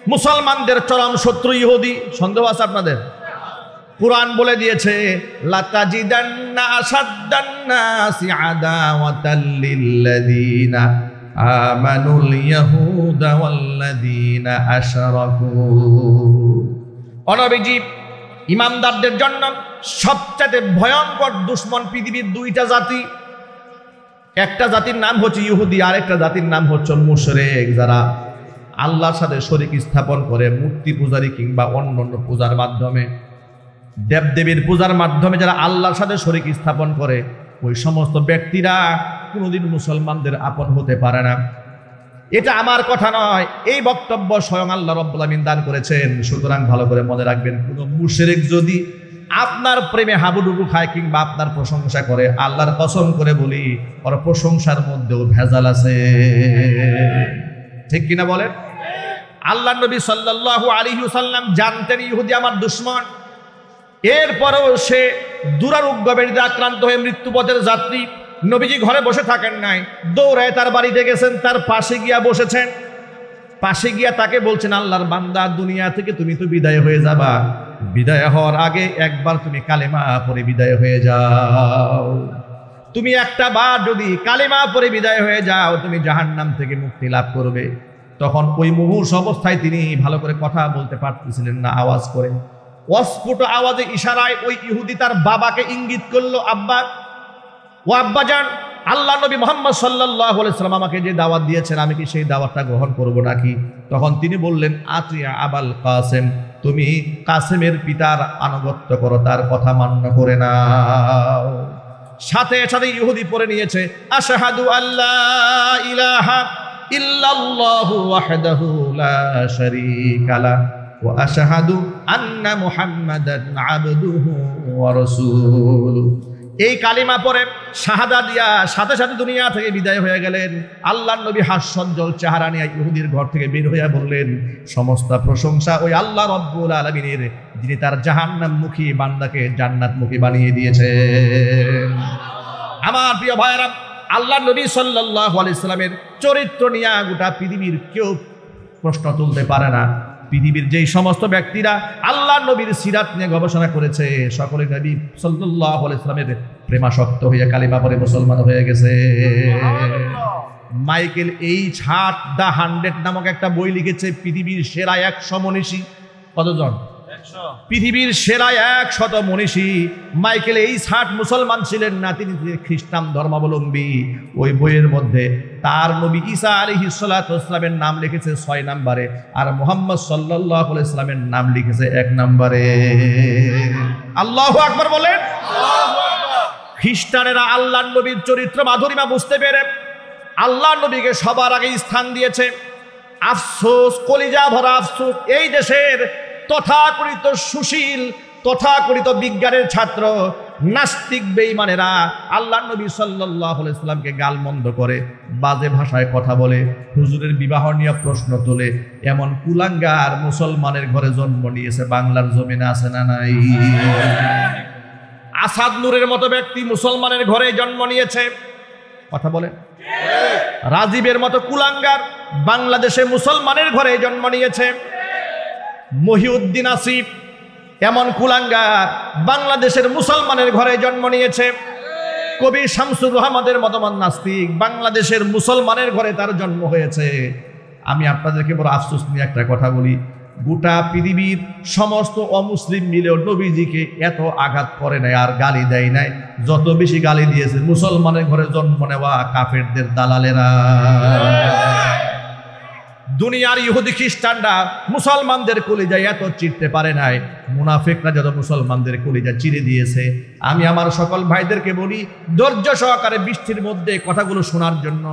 মুসলমানদের চরম শত্রু ইহুদি। সন্দেহ আছে আপনাদের? কুরআন বলে দিয়েছে লাতাজিদান্না আসাদ্দান্নাসি আদাওয়াতাল লিল্লাযীনা আমানুল ইয়াহুদা ওয়াল্লাযীনা আশরাকু। অনবীজি ইমানদারদের জন্য সবচেয়ে ভয়ঙ্কর দুশমন পৃথিবীর দুইটা জাতি। একটা জাতির নাম হচ্ছে ইহুদি, আর একটা জাতির নাম হচ্ছে মুশরিক, যারা আল্লাহর সাথে শরীক স্থাপন করে মূর্তি পূজারি কিংবা অন্যান্য পূজার মাধ্যমে, দেবদেবীর পূজার মাধ্যমে যারা আল্লাহর সাথে শরীক স্থাপন করে, ওই সমস্ত ব্যক্তিরা কোনোদিন মুসলমানদের আপন হতে পারে না। এটা আমার কথা নয়, এই বক্তব্য স্বয়ং আল্লাহ রাব্বুল আমিন দান করেছেন। সুতরাং ভালো করে মনে রাখবেন, কোনো মুশরিক যদি আপনার প্রেমে হাবুডুবু খায় কিংবা আপনার প্রশংসা করে, আল্লাহর কসম করে বলি ওর প্রশংসার মধ্যেও ভেজাল আছে। ঠিক কিনা বলেন? আল্লাহ নবী সাল্লাল্লাহু আলাইহি ওয়াসাল্লাম জানতেন ইহুদি আমার দুশমন, এরপরেও সে দুরারোগ্য ব্যাধিতে আক্রান্ত হয়ে মৃত্যুপথের যাত্রী। নবীজি ঘরে বসে থাকেন নাই, দৌড়ায় তার বাড়িতে গেছেন, তার পাশে গিয়া বসেছেন। পাশে গিয়া তাকে বলছেন, আল্লাহর বান্দা, দুনিয়া থেকে তুমি তো বিদায় হয়ে যাবা, বিদায় হওয়ার আগে একবার তুমি কালেমা পড়ে বিদায় হয়ে যাও। তুমি একটা বার যদি কালেমা পড়ে বিদায় হয়ে যাও, তুমি জাহান্নাম থেকে মুক্তি লাভ করবে। তখন ওই মুমূর্ষ অবস্থায় তিনি ভালো করে কথা বলতে পারতেছিলেন না, আওয়াজ করে অস্ফুট আওয়াজে ইশারায় ওই ইহুদি তার বাবাকে ইঙ্গিত করলো, আব্বা, ও আব্বা যান, আল্লাহ নবী মুহাম্মদ সাল্লাল্লাহু আলাইহি ওয়াসাল্লাম আমাকে যে দাওয়াত দিয়েছেন, আমি কি সেই দাওয়াতটা গ্রহণ করব নাকি? তখন তিনি বললেন, আতিয়া আবাল কাসেম, তুমি কাসেমের পিতার আনুগত্য করো, তার কথা মান্য করে নাও। সাথে সাথে ইহুদি পড়ে নিয়েছে, আশহাদু আল্লা ইলাহা ইল্লাল্লাহু ওয়াহদাহু লা শারীকা লাহু ওয়া আশহাদু আন্না মুহাম্মাদান আবদুহু ওয়া রাসূলুহু। এই কালিমা পরে শাহাদা দিয়া সাথে সাথে দুনিয়া থেকে বিদায় হয়ে গেলেন। আল্লাহর নবী হাস্যোজ্জ্বল চেহারা নিয়ে ইহুদির ঘর থেকে বের হইয়া বললেন, সমস্ত প্রশংসা ওই আল্লাহ রাব্বুল আলামিনের, যিনি তার জাহান্নামমুখী বান্দাকে জান্নাতমুখী বানিয়ে দিয়েছেন। আমার প্রিয় ভাইরা, আল্লাহর নবী সাল্লাল্লাহু আলাইহি সাল্লামের চরিত্র নিয়ে গোটা পৃথিবীর কেউ প্রশ্ন তুলতে পারে না। পৃথিবীর যেই সমস্ত ব্যক্তিরা আল্লাহর নবীর সিরাত নিয়ে গবেষণা করেছে, সকলে নবী সাল্লাল্লাহু আলাইহি সাল্লামের প্রেমাসক্ত হয়ে কালিমা পড়ে মুসলমান হয়ে গেছে। মাইকেল এইচ হার্ট দ্য 100 নামক একটা বই লিখেছে, পৃথিবীর সেরা 100 মনীষী। কতজন? পৃথিবীর সেরা 100 মনীষী। মাইকেল এইচ হার্ট মুসলমান ছিলেন না, তিনি খ্রিস্টান ধর্মাবলম্বী। ওই বইয়ের মধ্যে তার নবী ঈসা আলাইহিস সালাতু ওয়াস সালামের নাম লিখেছে 6 নম্বরে, আর মুহাম্মদ সাল্লাল্লাহু আলাইহি সাল্লামের নাম লিখেছে 1 নম্বরে। আল্লাহু আকবার বলেন। খ্রিস্টানেরা আল্লাহর নবীর চরিত্র মাধুরিমা বুঝতে পেরে আল্লাহর নবীকে সবার আগে স্থান দিয়েছে। আফসোস, কলিজা ভরা আফসোস, এই দেশের তথাকথিত সুশীল, তথাকথিত বিজ্ঞানের ছাত্র নাস্তিক বেঈমানেরা আল্লাহর নবী সাল্লাল্লাহু আলাইহি সাল্লামকে গালমন্দ করে, বাজে ভাষায় কথা বলে, হুজুরের বিবাহ নিয়ে প্রশ্ন তোলে। এমন কুলাঙ্গার মুসলমানের ঘরে জন্ম নিয়েছে বাংলার জমিনে, আছে না নাই? আসাদ নূরের মতো ব্যক্তি মুসলমানের ঘরে জন্ম নিয়েছে, কথা বলে। রাজীবের মতো কুলাঙ্গার বাংলাদেশে মুসলমানের ঘরে জন্ম নিয়েছে। মহিউদ্দিন আসিফ এমন কুলাঙ্গার বাংলাদেশের মুসলমানের ঘরে জন্ম নিয়েছে। কবি শামসুর রহমানের মতমান নাস্তিক বাংলাদেশের মুসলমানের ঘরে তার জন্ম হয়েছে। আমি আপনাদেরকে বড় আফসোস নিয়ে একটা কথা বলি, গোটা পৃথিবীর সমস্ত অমুসলিম মিলেও নবীজিকে এত আঘাত করে নাই আর গালি দেয় নাই, যত বেশি গালি দিয়েছে মুসলমানের ঘরে জন্ম নেওয়া কাফেরদের দালালেরা। দুনিয়ার ইহুদি খ্রিস্টানরা মুসলমানদের কলিজায় এত চিরতে পারে নাই, মুনাফিকরা যত মুসলমানদের কলিজা চিরে দিয়েছে। আমি আমার সকল ভাইদেরকে বলি, ধৈর্য সহকারে বৃষ্টির মধ্যে কথাগুলো শোনার জন্য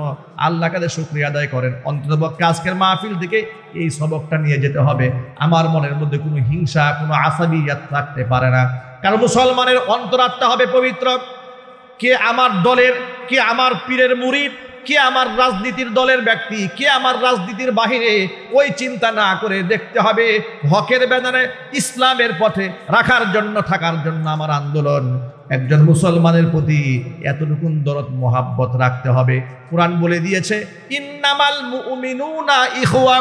আল্লাহর কাছে শুকরিয়া আদায় করেন। অন্ততপক্ষে আজকের মাহফিল থেকে এই সবকটা নিয়ে যেতে হবে। আমার মনের মধ্যে কোনো হিংসা, কোনো আসাবিয়াত থাকতে পারে না, কারণ মুসলমানের অন্তরাত্মা হবে পবিত্র। কে আমার দলের, কে আমার পীরের মুরিদ, কে আমার রাজনীতির দলের ব্যক্তি, কে আমার রাজনীতির বাহিরে, ওই চিন্তা না করে দেখতে হবে হকের ব্যানারে ইসলামের পথে রাখার জন্য, থাকার জন্য আমার আন্দোলন। একজন মুসলমানের প্রতি এতটুকু দরদ মোহাব্বত রাখতে হবে। কুরআন বলে দিয়েছে, ইন্নামাল মুমিনুনা ইখওয়া,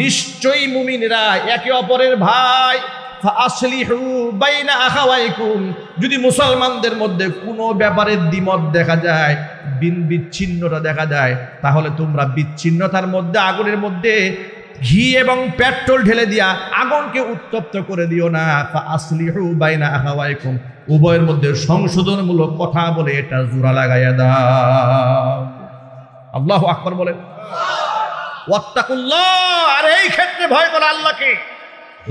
নিশ্চয়ই মুমিনরা একে অপরের ভাই। ফাআসলিহু বাইনা আখাওয়াইকুম, যদি মুসলমানদের মধ্যে কোনো ব্যাপারে দ্বিমত দেখা যায়, বিচ্ছিন্নতা দেখা যায়, তাহলে তোমরা বিচ্ছিন্নতার মধ্যে আগুনের মধ্যে ঘি এবং পেট্রোল ঢেলে দিয়া আগুনকে উত্তপ্ত করে দিও না। ফাআসলিহু বাইনা আখাওয়াইকুম, উভয়ের মধ্যে সংশোধনমূলক কথা বলে এটা জোড়া লাগাইয়া দাও। আল্লাহু আকবার বলেন। ওয়াত্তাকুল্লাহ, আর এই ক্ষেত্রে ভয় করো আল্লাহকে।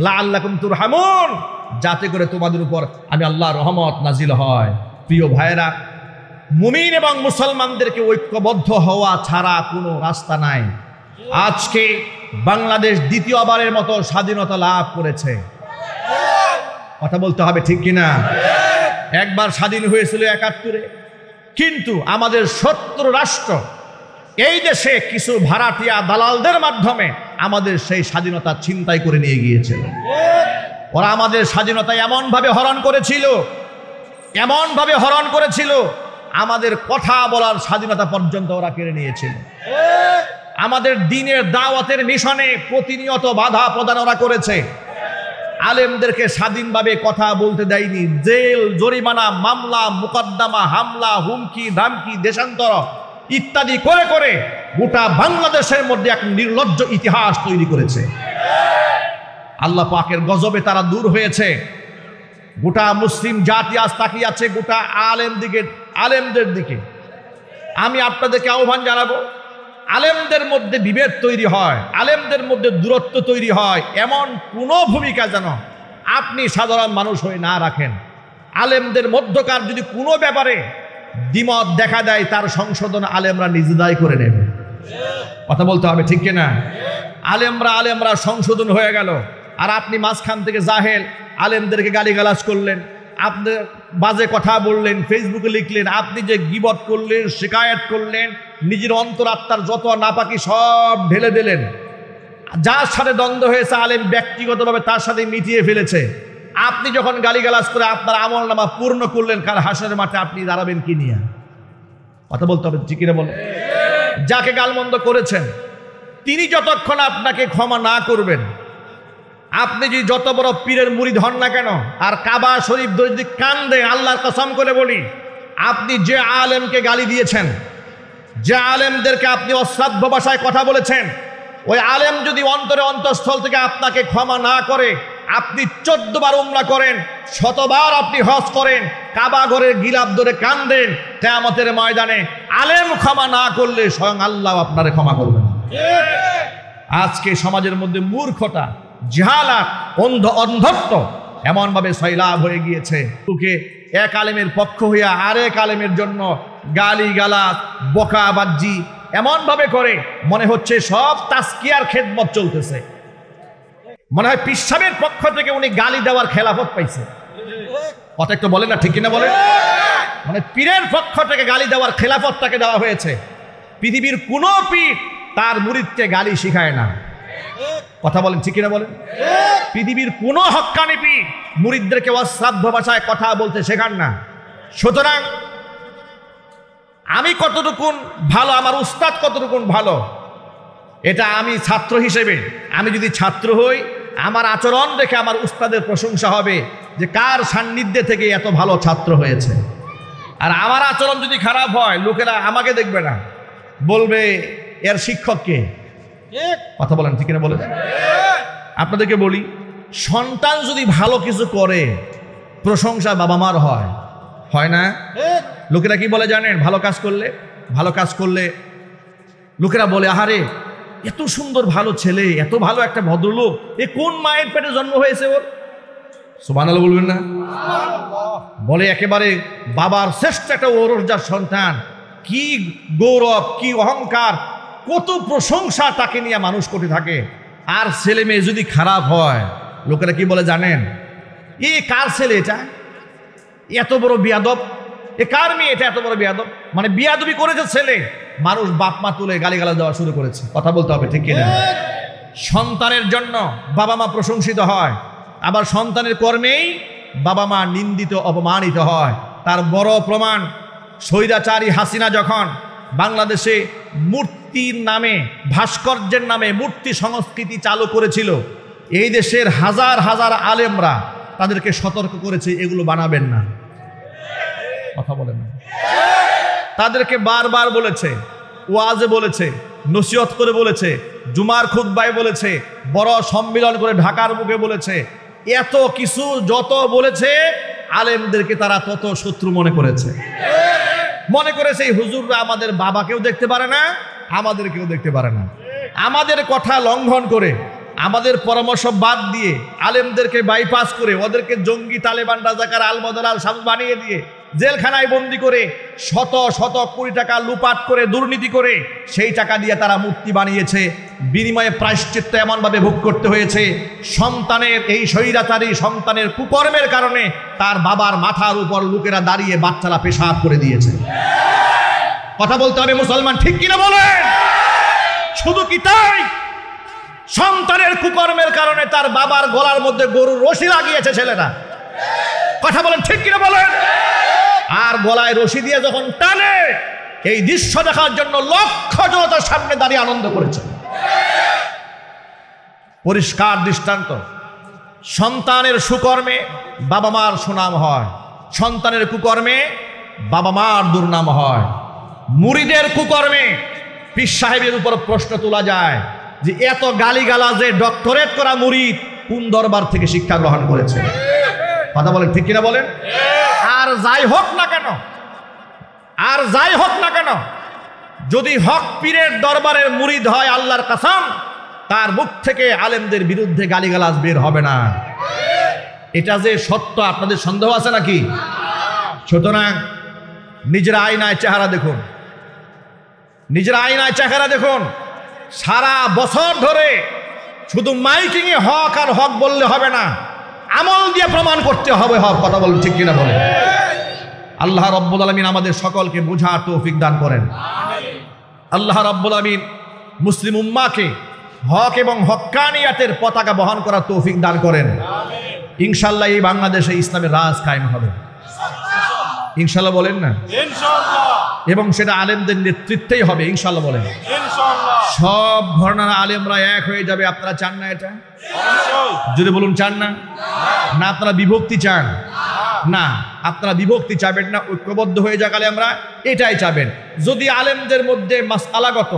লাআল্লাকুম তুরহামুন, যাতে করে তোমাদের উপর আমি আল্লাহর রহমত নাজিল হয়। প্রিয় ভাইরা, মুমিন এবং মুসলমানদেরকে ঐক্যবদ্ধ হওয়া ছাড়া কোনো রাস্তা নাই। আজকে বাংলাদেশ দ্বিতীয়বারের মতো স্বাধীনতা লাভ করেছে। কথা বলতে হবে ঠিক কিনা? একবার স্বাধীন হয়েছিল ৭১-এ, কিন্তু আমাদের শত্রু রাষ্ট্র এই দেশে কিছু ভাড়াটিয়া দালালদের মাধ্যমে আমাদের সেই স্বাধীনতা ছিনতাই করে নিয়ে গিয়েছিল। ওরা আমাদের স্বাধীনতা এমনভাবে হরণ করেছিল, আমাদের কথা বলার স্বাধীনতা পর্যন্ত ওরা কেড়ে নিয়েছিল। আমাদের দ্বীনের দাওয়াতের মিশনে প্রতিনিয়ত বাধা প্রদান ওরা করেছে। আলেমদেরকে স্বাধীনভাবে কথা বলতে দেয়নি। জেল, জরিমানা, মামলা, মুকদ্দমা, হামলা, হুমকি, ধামকি, দেশান্তর ইত্যাদি করে করে গোটা বাংলাদেশের মধ্যে এক নির্লজ্জ ইতিহাস তৈরি করেছে। আল্লাহ পাকের গজবে তারা দূর হয়েছে। গোটা মুসলিম জাতি আজ তাকিয়ে আছে গোটা আলেমদের দিকে। আমি আপনাদেরকে আহ্বান জানাবো, আলেমদের মধ্যে বিভেদ তৈরি হয়, আলেমদের মধ্যে দূরত্ব তৈরি হয়, এমন কোনো ভূমিকা যেন আপনি সাধারণ মানুষ হয়ে না রাখেন। আলেমদের মধ্যকার যদি কোনো ব্যাপারে দ্বিমত দেখা দেয়, তার সংশোধন আলেমরা নিজেরাই করে নেবে। কথা বলতে হবে ঠিক কিনা? আলেমরা সংশোধন হয়ে গেল, আর আপনি মাঝখান থেকে জাহেল আলেমদেরকে গালিগালাজ করলেন, আপনি বাজে কথা বললেন, ফেসবুকে লিখলেন, আপনি যে গীবত করলেন, শিকায়েত করলেন, নিজের অন্তরাত্মার যত নাপাকি সব ঢেলে দিলেন। যার সাথে দ্বন্দ্ব হয়েছে আলেম ব্যক্তিগতভাবে তার সাথে মিটিয়ে ফেলেছে। আপনি যখন গালিগালাজ করে আপনার আমলনামা পূর্ণ করলেন, কাল হাসরের মাঠে আপনি দাঁড়াবেন কি নিয়ে? কথা বলতে হবে ঠিক কিনা বলেন। যাকে গালমন্দ করেছেন তিনি যতক্ষণ আপনাকে ক্ষমা না করবেন, আপনি যদি যত বড় পীরের মুরিদ হন না কেন, আর কাবা শরীফ যদি কান্দে, আল্লাহর কসম করে বলি, আপনি যে আলেমকে গালি দিয়েছেন, যে আলেমদেরকে আপনি অশ্রাব্য ভাষায় কথা বলেছেন, ওই আলেম যদি অন্তরস্থল থেকে আপনাকে ক্ষমা না করে, আপনি 14 বার উমরা করেন, 100 বার আপনি হজ করেন, কাবা ঘরের গিলাপ ধরে কান্দেন, কিয়ামতের ময়দানে আলেম ক্ষমা না করলে স্বয়ং আল্লাহ আপনারে ক্ষমা করবেন। আজকে সমাজের মধ্যে মূর্খতা, জাহালাত, অন্ধত্ব এমনভাবে সয়লাভ হয়ে গিয়েছে, তোকে এক আলেমের পক্ষ হইয়া আরেক আলেমের জন্য গালিগালাজ, বকাবাজ্জি এমনভাবে করে মনে হচ্ছে সব তাসকিয়ার খেদমত চলতেছে। মনে হয় পীর সাহেবের পক্ষ থেকে উনি গালি দেওয়ার খেলাফত পাইছে। কথা একটু বলেন না ঠিক কিনা বলেন? মানে পীরের পক্ষ থেকে গালি দেওয়ার খেলাফত তাকে দেওয়া হয়েছে। পৃথিবীর কোনো পীর তার মুরিদকে গালি শিখায় না। কথা বলেন ঠিক কিনা বলেন? পৃথিবীর কোনো হক্কানি পীর মুরিদদেরকে অশ্রাব্য ভাষায় কথা বলতে শেখান না। সুতরাং আমি কতটুকুন ভালো, আমার উস্তাদ কতটুকুন ভালো, এটা আমি ছাত্র হিসেবে, আমি যদি ছাত্র হই, আমার আচরণ দেখে আমার উস্তাদের প্রশংসা হবে যে কার সান্নিধ্যে থেকে এত ভালো ছাত্র হয়েছে। আর আমার আচরণ যদি খারাপ হয়, লোকেরা আমাকে দেখবে না, বলবে এর শিক্ষককে। কথা বলেন ঠিক কিনা বলেন? আপনাদেরকে বলি, সন্তান যদি ভালো কিছু করে, প্রশংসা বাবা মার হয় না? লোকেরা কি বলে জানেন? ভালো কাজ করলে লোকেরা বলে, আহারে এত সুন্দর ভালো ছেলে, এত ভালো একটা ভদ্রলোক, এ কোন মায়ের পেটে জন্ম হয়েছে ওর? সুবহানাল্লাহ বলবেন না? বলে একেবারে বাবার শ্রেষ্ঠ একটা ওরজার সন্তান, কি গৌরব, কি অহংকার, কত প্রশংসা তাকে নিয়ে মানুষ করতে থাকে। আর ছেলে মেয়ে যদি খারাপ হয়, লোকেরা কি বলে জানেন? এ কার ছেলে, এটা এত বড় বিয়াদব, এ কার মেয়ে, এটা এত বড় বিয়াদব। মানে বিয়াদবি করেছে ছেলে, মানুষ বাপ মা তুলে গালিগালাজ দেওয়া শুরু করেছে। কথা বলতে হবে ঠিক কিনা? সন্তানের জন্য বাবা মা প্রশংসিত হয়, আবার সন্তানের কর্মেই বাবা মা নিন্দিত, অপমানিত হয়। তার বড় প্রমাণ, স্বৈরাচারী হাসিনা যখন বাংলাদেশে মূর্তির নামে, ভাস্কর্যের নামে মূর্তি সংস্কৃতি চালু করেছিল, এই দেশের হাজার হাজার আলেমরা তাদেরকে সতর্ক করেছে এগুলো বানাবেন না। কথা বলেন না। তাদেরকে বারবার বলেছে, ওয়াজে বলেছে, নসিহত করে বলেছে, জুমার খুতবায় বলেছে, বড় সম্মেলন করে ঢাকার মুখে বলেছে, এত কিছু যত বলেছে আলেমদেরকে তারা তত শত্রু মনে করেছে। মনে করেছে এই হুজুররা আমাদের বাবাকেও দেখতে পারে না, আমাদেরকেও দেখতে পারে না। আমাদের কথা লঙ্ঘন করে, আমাদের পরামর্শ বাদ দিয়ে, আলেমদেরকে বাইপাস করে, ওদেরকে জঙ্গি, তালেবান, রাজাকার, আলবদর, আল শাম বানিয়ে দিয়ে জেলখানায় বন্দি করে শত শত কোটি টাকা লুপাট করে, দুর্নীতি করে সেই টাকা দিয়ে তারা মূর্তি বানিয়েছে। বিনিময়ে প্রায়শ্চিত্ত এমনভাবে ভোগ করতে হয়েছে, সন্তানের এই স্বৈরাচারী সন্তানের কুকর্মের কারণে তার বাবার মাথার উপর লোকেরা দাঁড়িয়ে বাচ্চারা পেশাব করে দিয়েছে। কথা বলতে হবে মুসলমান, ঠিক কিনা বলেন? শুধু কি তাই? সন্তানের কুকর্মের কারণে তার বাবার গলার মধ্যে গরুর রশি লাগিয়েছে ছেলেরা। কথা বলেন, ঠিক কিনা বলেন? আর গলায় রশি দিয়ে যখন টানে, এই দৃশ্য দেখার জন্য লক্ষ জনতার সামনে দাঁড়িয়ে আনন্দ করেছে। পরিষ্কার দৃষ্টান্ত। সন্তানের সুকর্মে বাবা মার সুনাম হয়, সন্তানের কুকর্মে বাবা মার দুর্নাম হয়। মুরিদের কুকর্মে পীর সাহেবের উপর প্রশ্ন তোলা যায় যে এত গালিগালাজে ডক্টরেট করা মুরিদ কোন দরবার থেকে শিক্ষা গ্রহণ করেছে? কথা বলেন, ঠিক কিনা বলেন? আর যাই হোক না কেন, আর যাই হোক না কেন, যদি হক পীরের দরবারের মুরিদ হয়, আল্লাহর কসম তার মুখ থেকে আলেমদের বিরুদ্ধে গালিগালাজ বের হবে না। এটা যে সত্য আপনাদের সন্দেহ আছে নাকি? সুতরাং নিজের আয়নায় চেহারা দেখুন, নিজের আয়নায় চেহারা দেখুন। সারা বছর ধরে শুধু মাইকিংয়ে হক আর হক বললে হবে না, আমল দিয়ে প্রমাণ করতে হবে হক। কথা বলেন, ঠিক কিনা বলেন? আল্লাহ রাব্বুল আলামিন আমাদের সকলকে বোঝার তৌফিক দান করেন। আল্লাহ রাব্বুল আলামিন মুসলিম উম্মাহকে হক এবং হক্কানিয়াতের পতাকা বহন করার তৌফিক দান করেন। ইনশাআল্লাহ এই বাংলাদেশে ইসলামের রাজ কায়েম হবে, ইনশাআল্লাহ বলেন না? ইনশাআল্লাহ। এবং সেটা আলেমদের নেতৃত্বেই হবে, ইনশাআল্লাহ বলেন। ইনশাআল্লাহ। সব ঘরানার আলেমরা এক হয়ে যাবে। আপনারা চান না এটা? যদি বলুন চান না? না আপনারা বিভক্তি চান? না, আপনারা বিভক্তি চাবেন না, ঐক্যবদ্ধ হয়ে যাক আলেমরা, এটাই চাবেন। যদি আলেমদের মধ্যে মাসআলাগত,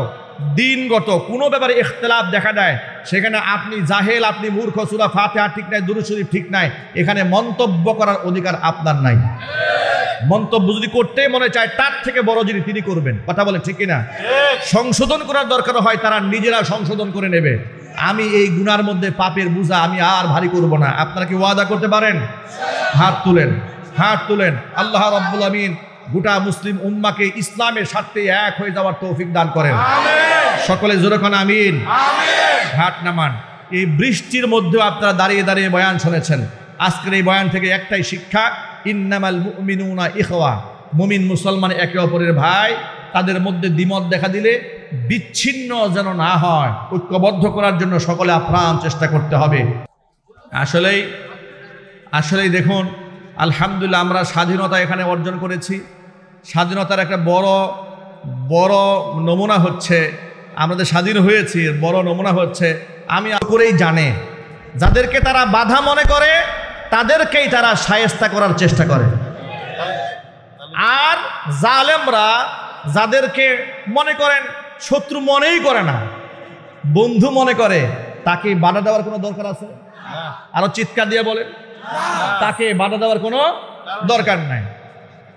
দিনগত কোনো ব্যাপারে ইখতিলাফ দেখা দেয়, সেখানে আপনি জাহেল, আপনি মূর্খ, সূরা ফাতিহা ঠিক নাই, দুরূদ শরীফ ঠিক নাই, এখানে মন্তব্য করার অধিকার আপনার নাই। মন্তব্য যদি করতে মনে চায়, তার থেকে বড় যিনি তিনি করবেন। কথা বলে, ঠিক কিনা? সংশোধন করার দরকার হয়, তারা নিজেরা সংশোধন করে নেবে। আমি এই গুনার মধ্যে পাপের বোঝা আমি আর ভারী করব না। আপনারা কি ওয়াদা করতে পারেন? হাত তুলেন, হাত তুলেন। আল্লাহ রাব্বুল আমিন গোটা মুসলিম উম্মাহকে ইসলামের স্বার্থে এক হয়ে যাওয়ার তৌফিক দান করেন। সকলে জোরে কোন আমিন। হাত নামান। এই বৃষ্টির মধ্যে আপনারা দাঁড়িয়ে দাঁড়িয়ে বয়ান শুনেছেন। আজকের এই বয়ান থেকে একটাই শিক্ষা, ইন্নামাল মুমিনুনা ইখওয়া, মুমিন মুসলমান একে অপরের ভাই। তাদের মধ্যে দ্বিমত দেখা দিলে বিচ্ছিন্ন যেন না হয়, ঐক্যবদ্ধ করার জন্য সকলে আপ্রাণ চেষ্টা করতে হবে। আসলেই দেখুন, আলহামদুলিল্লাহ আমরা স্বাধীনতা এখানে অর্জন করেছি। স্বাধীনতার একটা বড় নমুনা হচ্ছে, আমাদের স্বাধীন হয়েছি, বড় নমুনা হচ্ছে আমি করেই জানে, যাদেরকে তারা বাধা মনে করে তাদেরকেই তারা শায়েস্তা করার চেষ্টা করে। আর জালেমরা যাদেরকে মনে করেন শত্রু মনেই করে না, বন্ধু মনে করে, তাকে বাধা দেওয়ার কোনো দরকার আছে? আরো চিৎকার দিয়ে বলেন, তাকে বাধা দেওয়ার কোনো দরকার নাই।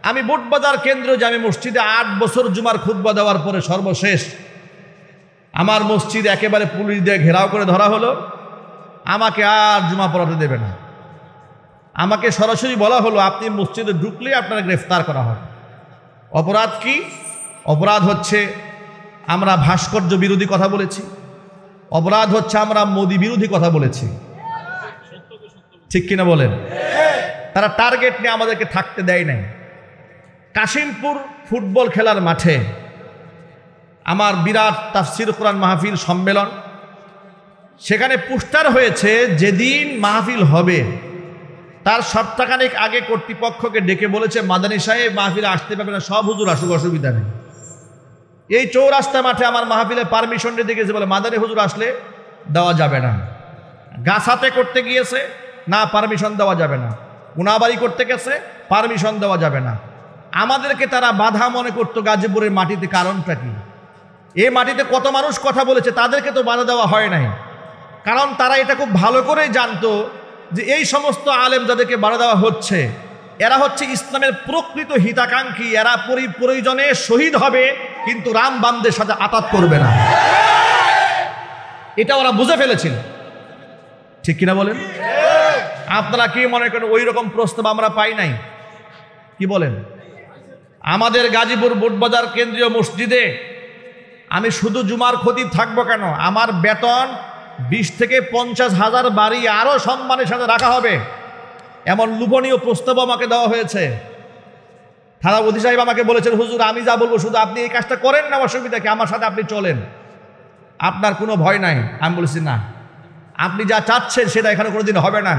আমি বুটবাজার কেন্দ্রীয় জামে মসজিদে 8 বছর জুমার খুতবা দেওয়ার পরে সর্বশেষ আমার মসজিদ একেবারে পুলিশ দিয়ে ঘেরাও করে ধরা হলো। আমাকে আর জুমা পড়াতে দেবে না। আমাকে সরাসরি বলা হলো, আপনি মসজিদে ঢুকলে আপনারা গ্রেফতার করা হবে। অপরাধ কি? অপরাধ হচ্ছে আমরা ভাস্কর্য বিরোধী কথা বলেছি, অপরাধ হচ্ছে আমরা মোদি বিরোধী কথা বলেছি। ঠিক কিনা বলেন? তারা টার্গেট নিয়ে আমাদেরকে থাকতে দেয় নাই। কাশিমপুর ফুটবল খেলার মাঠে আমার বিরাট তাফসির কোরআন মাহফিল সম্মেলন, সেখানে পোস্টার হয়েছে যেদিন মাহফিল হবে তার সপ্তাহখানেক আগে কর্তৃপক্ষকে ডেকে বলেছে, মাদানী সাহেব মাহফিলে আসতে পারবে না, সব হুজুর আসুক, অসুবিধা নেই। এই চৌরাস্তা মাঠে আমার মাহফিলে পারমিশন দিতে গেছে, বলে মাদানী হুজুর আসলে দেওয়া যাবে না। গাছাতে করতে গিয়েছে, না পারমিশন দেওয়া যাবে না। কোনাবাড়ি করতে গেছে, পারমিশন দেওয়া যাবে না। আমাদেরকে তারা বাধা মনে করতো গাজীপুরের মাটিতে। কারণটা কি? এই মাটিতে কত মানুষ কথা বলেছে, তাদেরকে তো বাধা দেওয়া হয় নাই। কারণ তারা এটা খুব ভালো করেই জানতো যে এই সমস্ত আলেম যাদেরকে বাধা দেওয়া হচ্ছে, এরা হচ্ছে ইসলামের প্রকৃত হিতাকাঙ্ক্ষী। এরা প্রয়োজনে শহীদ হবে, কিন্তু রাম বামদের সাথে আতাত করবে না। এটা ওরা বুঝে ফেলেছিল, ঠিক কিনা বলেন? আপনারা কি মনে করেন ওই রকম প্রস্তাব আমরা পাই নাই? কি বলেন? আমাদের গাজীপুর বুটবাজার কেন্দ্রীয় মসজিদে আমি শুধু জুমার খতিব থাকবো কেন, আমার বেতন 20 থেকে 50,000 বাড়ি আরো সম্মানের সাথে রাখা হবে, এমন লোভনীয় প্রস্তাব আমাকে দেওয়া হয়েছে। থানাপতি সাহেব আমাকে বলেছেন, হুজুর আমি যা বলবো শুধু আপনি এই কাজটা করেন না, অসুবিধা কি, আমার সাথে আপনি চলেন, আপনার কোনো ভয় নাই। আমি বলেছি না, আপনি যা চাচ্ছেন সেটা এখানে কোনোদিন হবে না।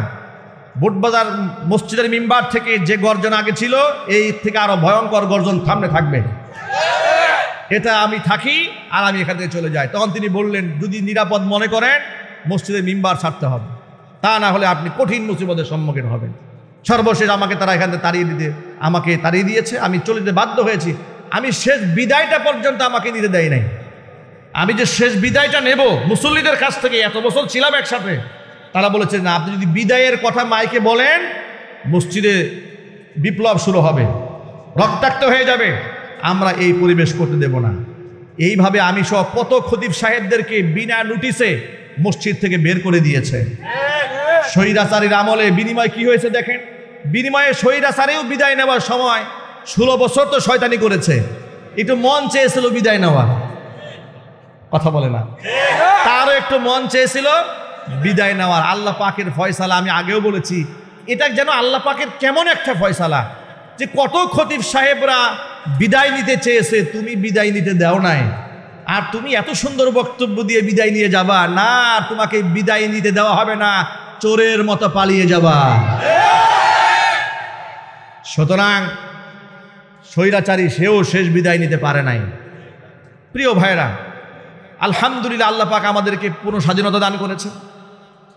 বুটবাজার মসজিদের মিম্বার থেকে যে গর্জন আগে ছিল, এই থেকে আরো ভয়ঙ্কর গর্জন সামনে থাকবে। এটা আমি থাকি আর আমি এখান থেকে চলে যাই। তখন তিনি বললেন, যদি নিরাপদ মনে করেন মসজিদের মিম্বার ছাড়তে হবে, তা না হলে আপনি কঠিন মুসিবতের সম্মুখীন হবেন। সর্বশেষ আমাকে তারা এখান থেকে তাড়িয়ে দিয়েছে। আমি চলে যেতে বাধ্য হয়েছি। আমি শেষ বিদায়টা পর্যন্ত আমাকে নিতে দেয় নাই। আমি যে শেষ বিদায়টা নেব মুসল্লিদের কাছ থেকে, এত বছর ছিলাম একসাথে, তারা বলেছে না, আপনি যদি বিদায়ের কথা মাইকে বলেন মসজিদে বিপ্লব শুরু হবে, রক্তাক্ত হয়ে যাবে, আমরা এই পরিবেশ করতে দেব না। এইভাবে আমি সহ কত খতিব সাহেবদেরকে বিনা নোটিশে মসজিদ থেকে বের করে দিয়েছে। স্বৈরাচারীর আমলে বিনিময় কি হয়েছে দেখেন। বিনিময়ে স্বৈরাচারীও বিদায় নেওয়ার সময় 16 বছর তো শয়তানি করেছে, একটু মন চেয়েছিল বিদায় নেওয়া, কথা বলে না, তারও একটু মন চেয়েছিল বিদায় নেওয়ার। আল্লাহ পাকের ফয়সালা, আমি আগেও বলেছি, এটা যেন আল্লাহ পাকের কেমন একটা ফয়সালা যে কত খতিব সাহেবরা বিদায় নিতে চেয়েছে, তুমি বিদায় নিতে দাও নাই, আর তুমি এত সুন্দর বক্তব্য দিয়ে বিদায় নিয়ে যাবা না, তোমাকে বিদায় নিতে দেওয়া হবে না, চোরের মতো পালিয়ে যাবা। সুতরাং স্বৈরাচারী সেও শেষ বিদায় নিতে পারে নাই। প্রিয় ভাইরা, আলহামদুলিল্লাহ আল্লাহ পাক আমাদেরকে পূর্ণ স্বাধীনতা দান করেছে।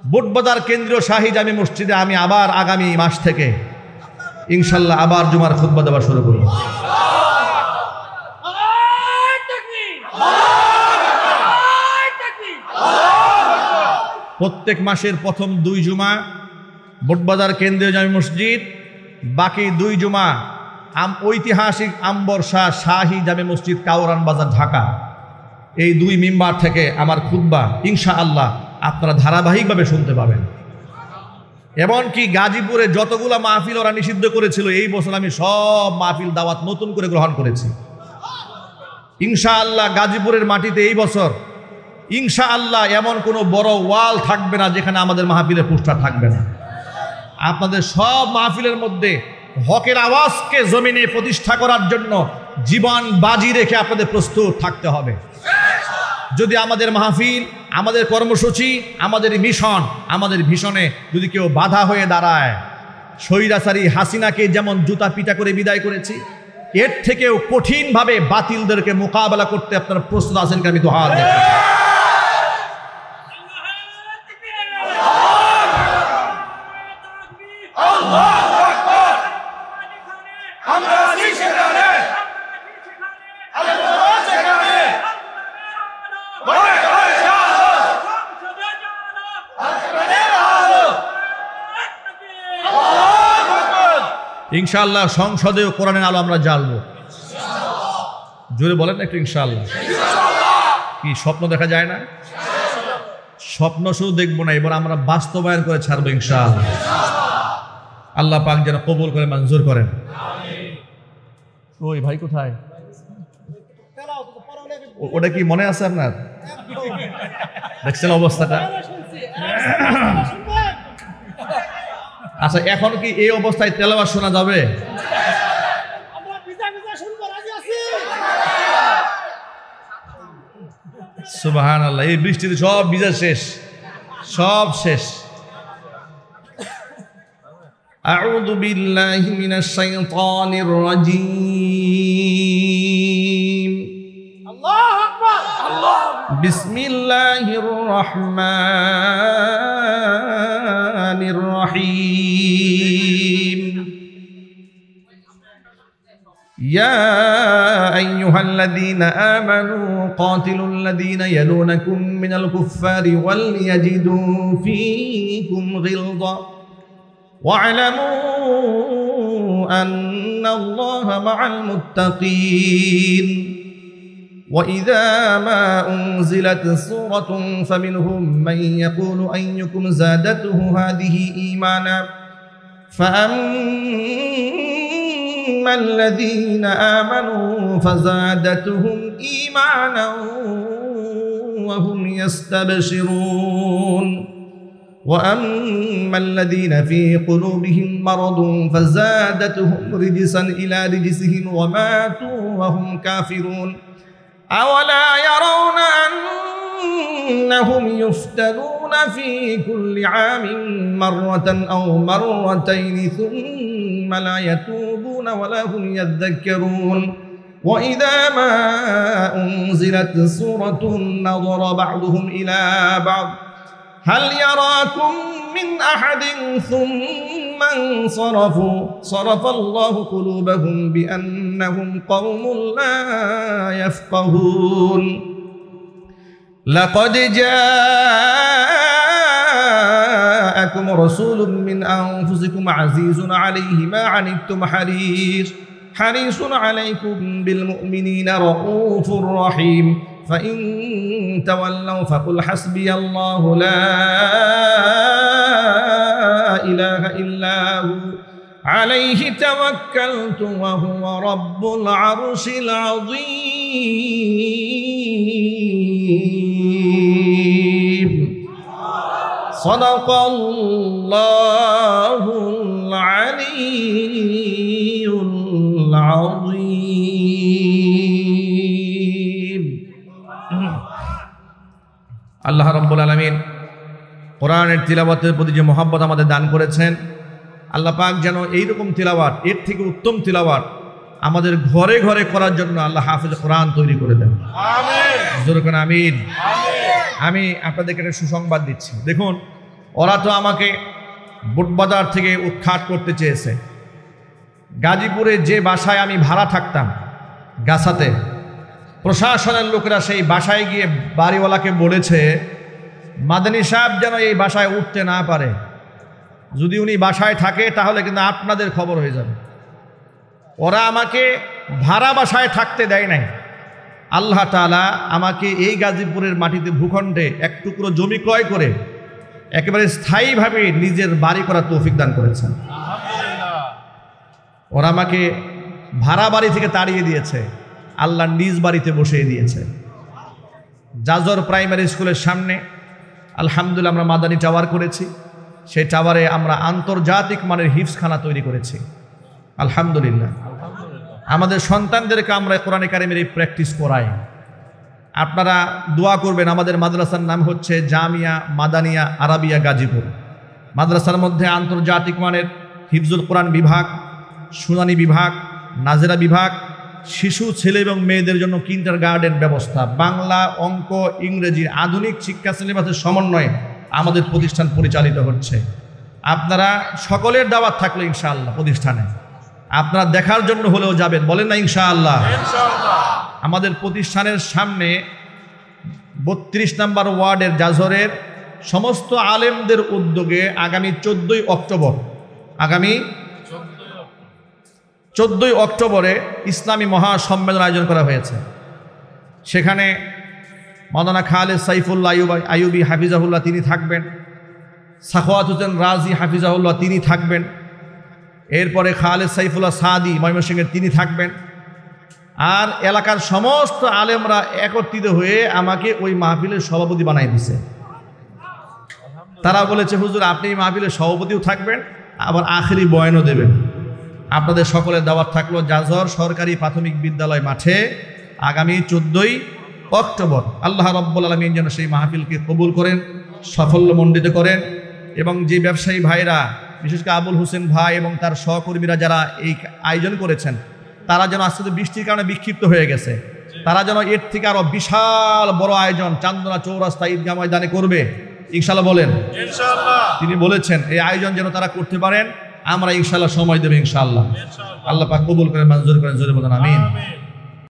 বুটবাজার কেন্দ্রীয় শাহী জামে মসজিদে আমি আবার আগামী মাস থেকে ইনশাল্লাহ আবার জুমার খুতবা দেওয়া শুরু করব। প্রত্যেক মাসের প্রথম 2 জুমা বুটবাজার কেন্দ্রীয় জামে মসজিদ, বাকি 2 জুমা ঐতিহাসিক আম্বর শাহ শাহী জামে মসজিদ, কাউরান বাজার, ঢাকা। এই 2 মিম্বার থেকে আমার খুতবা ইনশাআল্লাহ আপনারা ধারাবাহিকভাবে শুনতে পাবেন। এমনকি গাজীপুরে যতগুলা মাহফিল ওরা নিষিদ্ধ করেছিল, এই বছর আমি সব মাহফিল দাওয়াত নতুন করে গ্রহণ করেছি ইনশাআল্লাহ। গাজীপুরের মাটিতে এই বছর ইনশাআল্লাহ এমন কোনো বড় ওয়াল থাকবে না যেখানে আমাদের মাহফিলের পোস্টার থাকবে না। আপনাদের সব মাহফিলের মধ্যে হকের আওয়াজকে জমিনে প্রতিষ্ঠা করার জন্য জীবন বাজি রেখে আপনাদের প্রস্তুত থাকতে হবে। যদি আমাদের মাহফিল, আমাদের কর্মসূচি, আমাদের মিশন, আমাদের ভিশনে যদি কেউ বাধা হয়ে দাঁড়ায়, স্বৈরাচারী হাসিনাকে যেমন জুতা পিটা করে বিদায় করেছি, এর থেকেও কঠিনভাবে বাতিলদেরকে মোকাবেলা করতে আপনারা প্রস্তুত আছেন কি? আমি তো হাত দেখি। ইনশাআল্লাহ সংসদেও কোরআনের আলো আমরা জ্বালবো। জোরে বলেন না একটু ইনশাআল্লাহ। কি স্বপ্ন দেখা যায় না? স্বপ্ন শুধু দেখবো না, এবার আমরা বাস্তবায়ন করে ছাড়বো ইনশাআল্লাহ। আল্লাহ পাক যেন কবুল করে মঞ্জুর করেন। ওই ভাই কোথায়? ওটা কি মনে আছে আপনার? দেখছেন অবস্থাটা? আচ্ছা, এখন কি এই অবস্থায় তেলাওয়াত শোনা যাবে? সুবহানাল্লাহ। এই বৃষ্টিতে সব ভিজা শেষ, সব শেষ। আউযু বিল্লাহি মিনাশ শাইতানির রাজীম। বিসমিল্লাহির রহমানির রহিম। ইয়া আইয়ুহাল্লাযীনা আমানু কাতিলুল্লাযীনা ইয়ালুনাকুম মিনাল কুফফারি ওয়াল ইয়াজিদু ফীকুম গিলযা ওয়া'লামু আন্নাল্লাহা মা'আল মুত্তাকীন। وإذا ما أنزلت سورة فمنهم من يقول أيكم زادته هذه إيمانا فأما الذين آمنوا فزادتهم إيمانا وهم يستبشرون وأما الذين في قلوبهم مرض فزادتهم رجسا إلى رجسهم وماتوا وهم كافرون أولا يرون أنهم يفتنون في كل عام مرة أو مرتين ثم لا يتوبون ولا هم يذكرون وإذا ما أنزلت سورة نظر بعضهم إلى بعض هل يراكم من أحد ثم انصرفوا صرف الله قلوبهم بأنهم قوم لا يفقهون لقد جاءكم رسول من أنفسكم عزيز عليه ما عنتم حريص عليكم بالمؤمنين رؤوف رحيم فإن تولوا فقل حسبي الله لا إله إلا هو عليه توكلت وهو رب العرش العظيم صدق الله العلي العظيم। আল্লাহ রাব্বুল আলামিন কোরআনের তিলাওয়াতের প্রতি যে মহব্বত আমাদের দান করেছেন, আল্লাহ পাক যেন এইরকম তিলাওয়াত, এর থেকে উত্তম তিলাওয়াত আমাদের ঘরে ঘরে করার জন্য আল্লাহ হাফেজ কোরআন তৈরি করে দেন। আমিন। জোরে করে আমিন। আমি আপনাদেরকে একটা সুসংবাদ দিচ্ছি। দেখুন, ওরা তো আমাকে বুটবাজার থেকে উৎখাত করতে চেয়েছে। গাজীপুরে যে বাসায় আমি ভাড়া থাকতাম গাছাতে, প্রশাসনের লোকেরা সেই বাসায় গিয়ে বাড়িওয়ালাকে বলেছে মাদানী সাহেব যেন এই বাসায় উঠতে না পারে, যদি উনি বাসায় থাকে তাহলে কিন্তু আপনাদের খবর হয়ে যাবে। ওরা আমাকে ভাড়া বাসায় থাকতে দেয় নাই। আল্লাহ তাআলা আমাকে এই গাজীপুরের মাটিতে ভূখণ্ডে এক টুকরো জমি ক্রয় করে একেবারে স্থায়ীভাবে নিজের বাড়ি করার তৌফিক দান করেছেন। ওরা আমাকে ভাড়া বাড়ি থেকে তাড়িয়ে দিয়েছে, আল্লাহ নিজ বাড়িতে বসিয়ে দিয়েছে। জাজর প্রাইমারি স্কুলের সামনে আলহামদুলিল্লাহ আমরা মাদানী টাওয়ার করেছি। সেই টাওয়ারে আমরা আন্তর্জাতিক মানের হিফজখানা তৈরি করেছি আলহামদুলিল্লাহ। আমাদের সন্তানদেরকে আমরা কোরআনে কারিমের এই প্র্যাকটিস করাই। আপনারা দোয়া করবেন। আমাদের মাদ্রাসার নাম হচ্ছে জামিয়া মাদানিয়া আরাবিয়া গাজীপুর। মাদ্রাসার মধ্যে আন্তর্জাতিক মানের হিফজুল কোরআন বিভাগ, শুনানি বিভাগ, নাজেরা বিভাগ, শিশু ছেলে এবং মেয়েদের জন্য কিন্ডারগার্টেন ব্যবস্থা, বাংলা, অঙ্ক, ইংরেজি আধুনিক শিক্ষা সিলেবাসের সমন্বয়ে আমাদের প্রতিষ্ঠান পরিচালিত হচ্ছে। আপনারা সকলের দাওয়াত থাকলো ইনশাআল্লাহ প্রতিষ্ঠানে, আপনারা দেখার জন্য হলেও যাবেন, বলেন না ইনশাআল্লাহ। আমাদের প্রতিষ্ঠানের সামনে 32 নম্বর ওয়ার্ডের জাজরের সমস্ত আলেমদের উদ্যোগে আগামী 14ই অক্টোবরে ইসলামী মহাসম্মেলন আয়োজন করা হয়েছে। সেখানে মাওলানা খালেদ সাইফুল্লাহ আইয়ুবী হাফিজাহুল্লাহ তিনি থাকবেন, সাখাওয়াত হোসেন রাজি হাফিজাহুল্লাহ তিনি থাকবেন, এরপরে খালেদ সাইফুল্লাহ সাদি ময়মনসিংহের তিনি থাকবেন। আর এলাকার সমস্ত আলেমরা একত্রিত হয়ে আমাকে ওই মাহফিলের সভাপতি বানাই দিছে। তারা বলেছে হুজুর আপনি মাহফিলের সভাপতিও থাকবেন, আবার আখেরি বয়ানও দেবেন। আপনাদের সকলের দাওয়াত থাকলো জাজর সরকারি প্রাথমিক বিদ্যালয় মাঠে আগামী 14ই অক্টোবর। আল্লাহ রাব্বুল আলামিন যেন সেই মাহফিলকে কবুল করেন, সাফল্যমণ্ডিত করেন, এবং যে ব্যবসায়ী ভাইরা, বিশেষ করে আবুল হোসেন ভাই এবং তার সহকর্মীরা যারা এই আয়োজন করেছেন, তারা যেন আস্তে আস্তে বৃষ্টির কারণে বিক্ষিপ্ত হয়ে গেছে, তারা যেন এর থেকে আরো বিশাল বড় আয়োজন চান্দনা চৌরাস্তা ঈদগাহ ময়দানে করবে ইনশাআল্লাহ বলেন। তিনি বলেছেন এই আয়োজন যেন তারা করতে পারেন, আমরা ইনশাআল্লাহ সময় দেব ইনশাআল্লাহ। আল্লাহ পাক কবুল করেন, মঞ্জুর করেন, জোরে বলেন আমিন।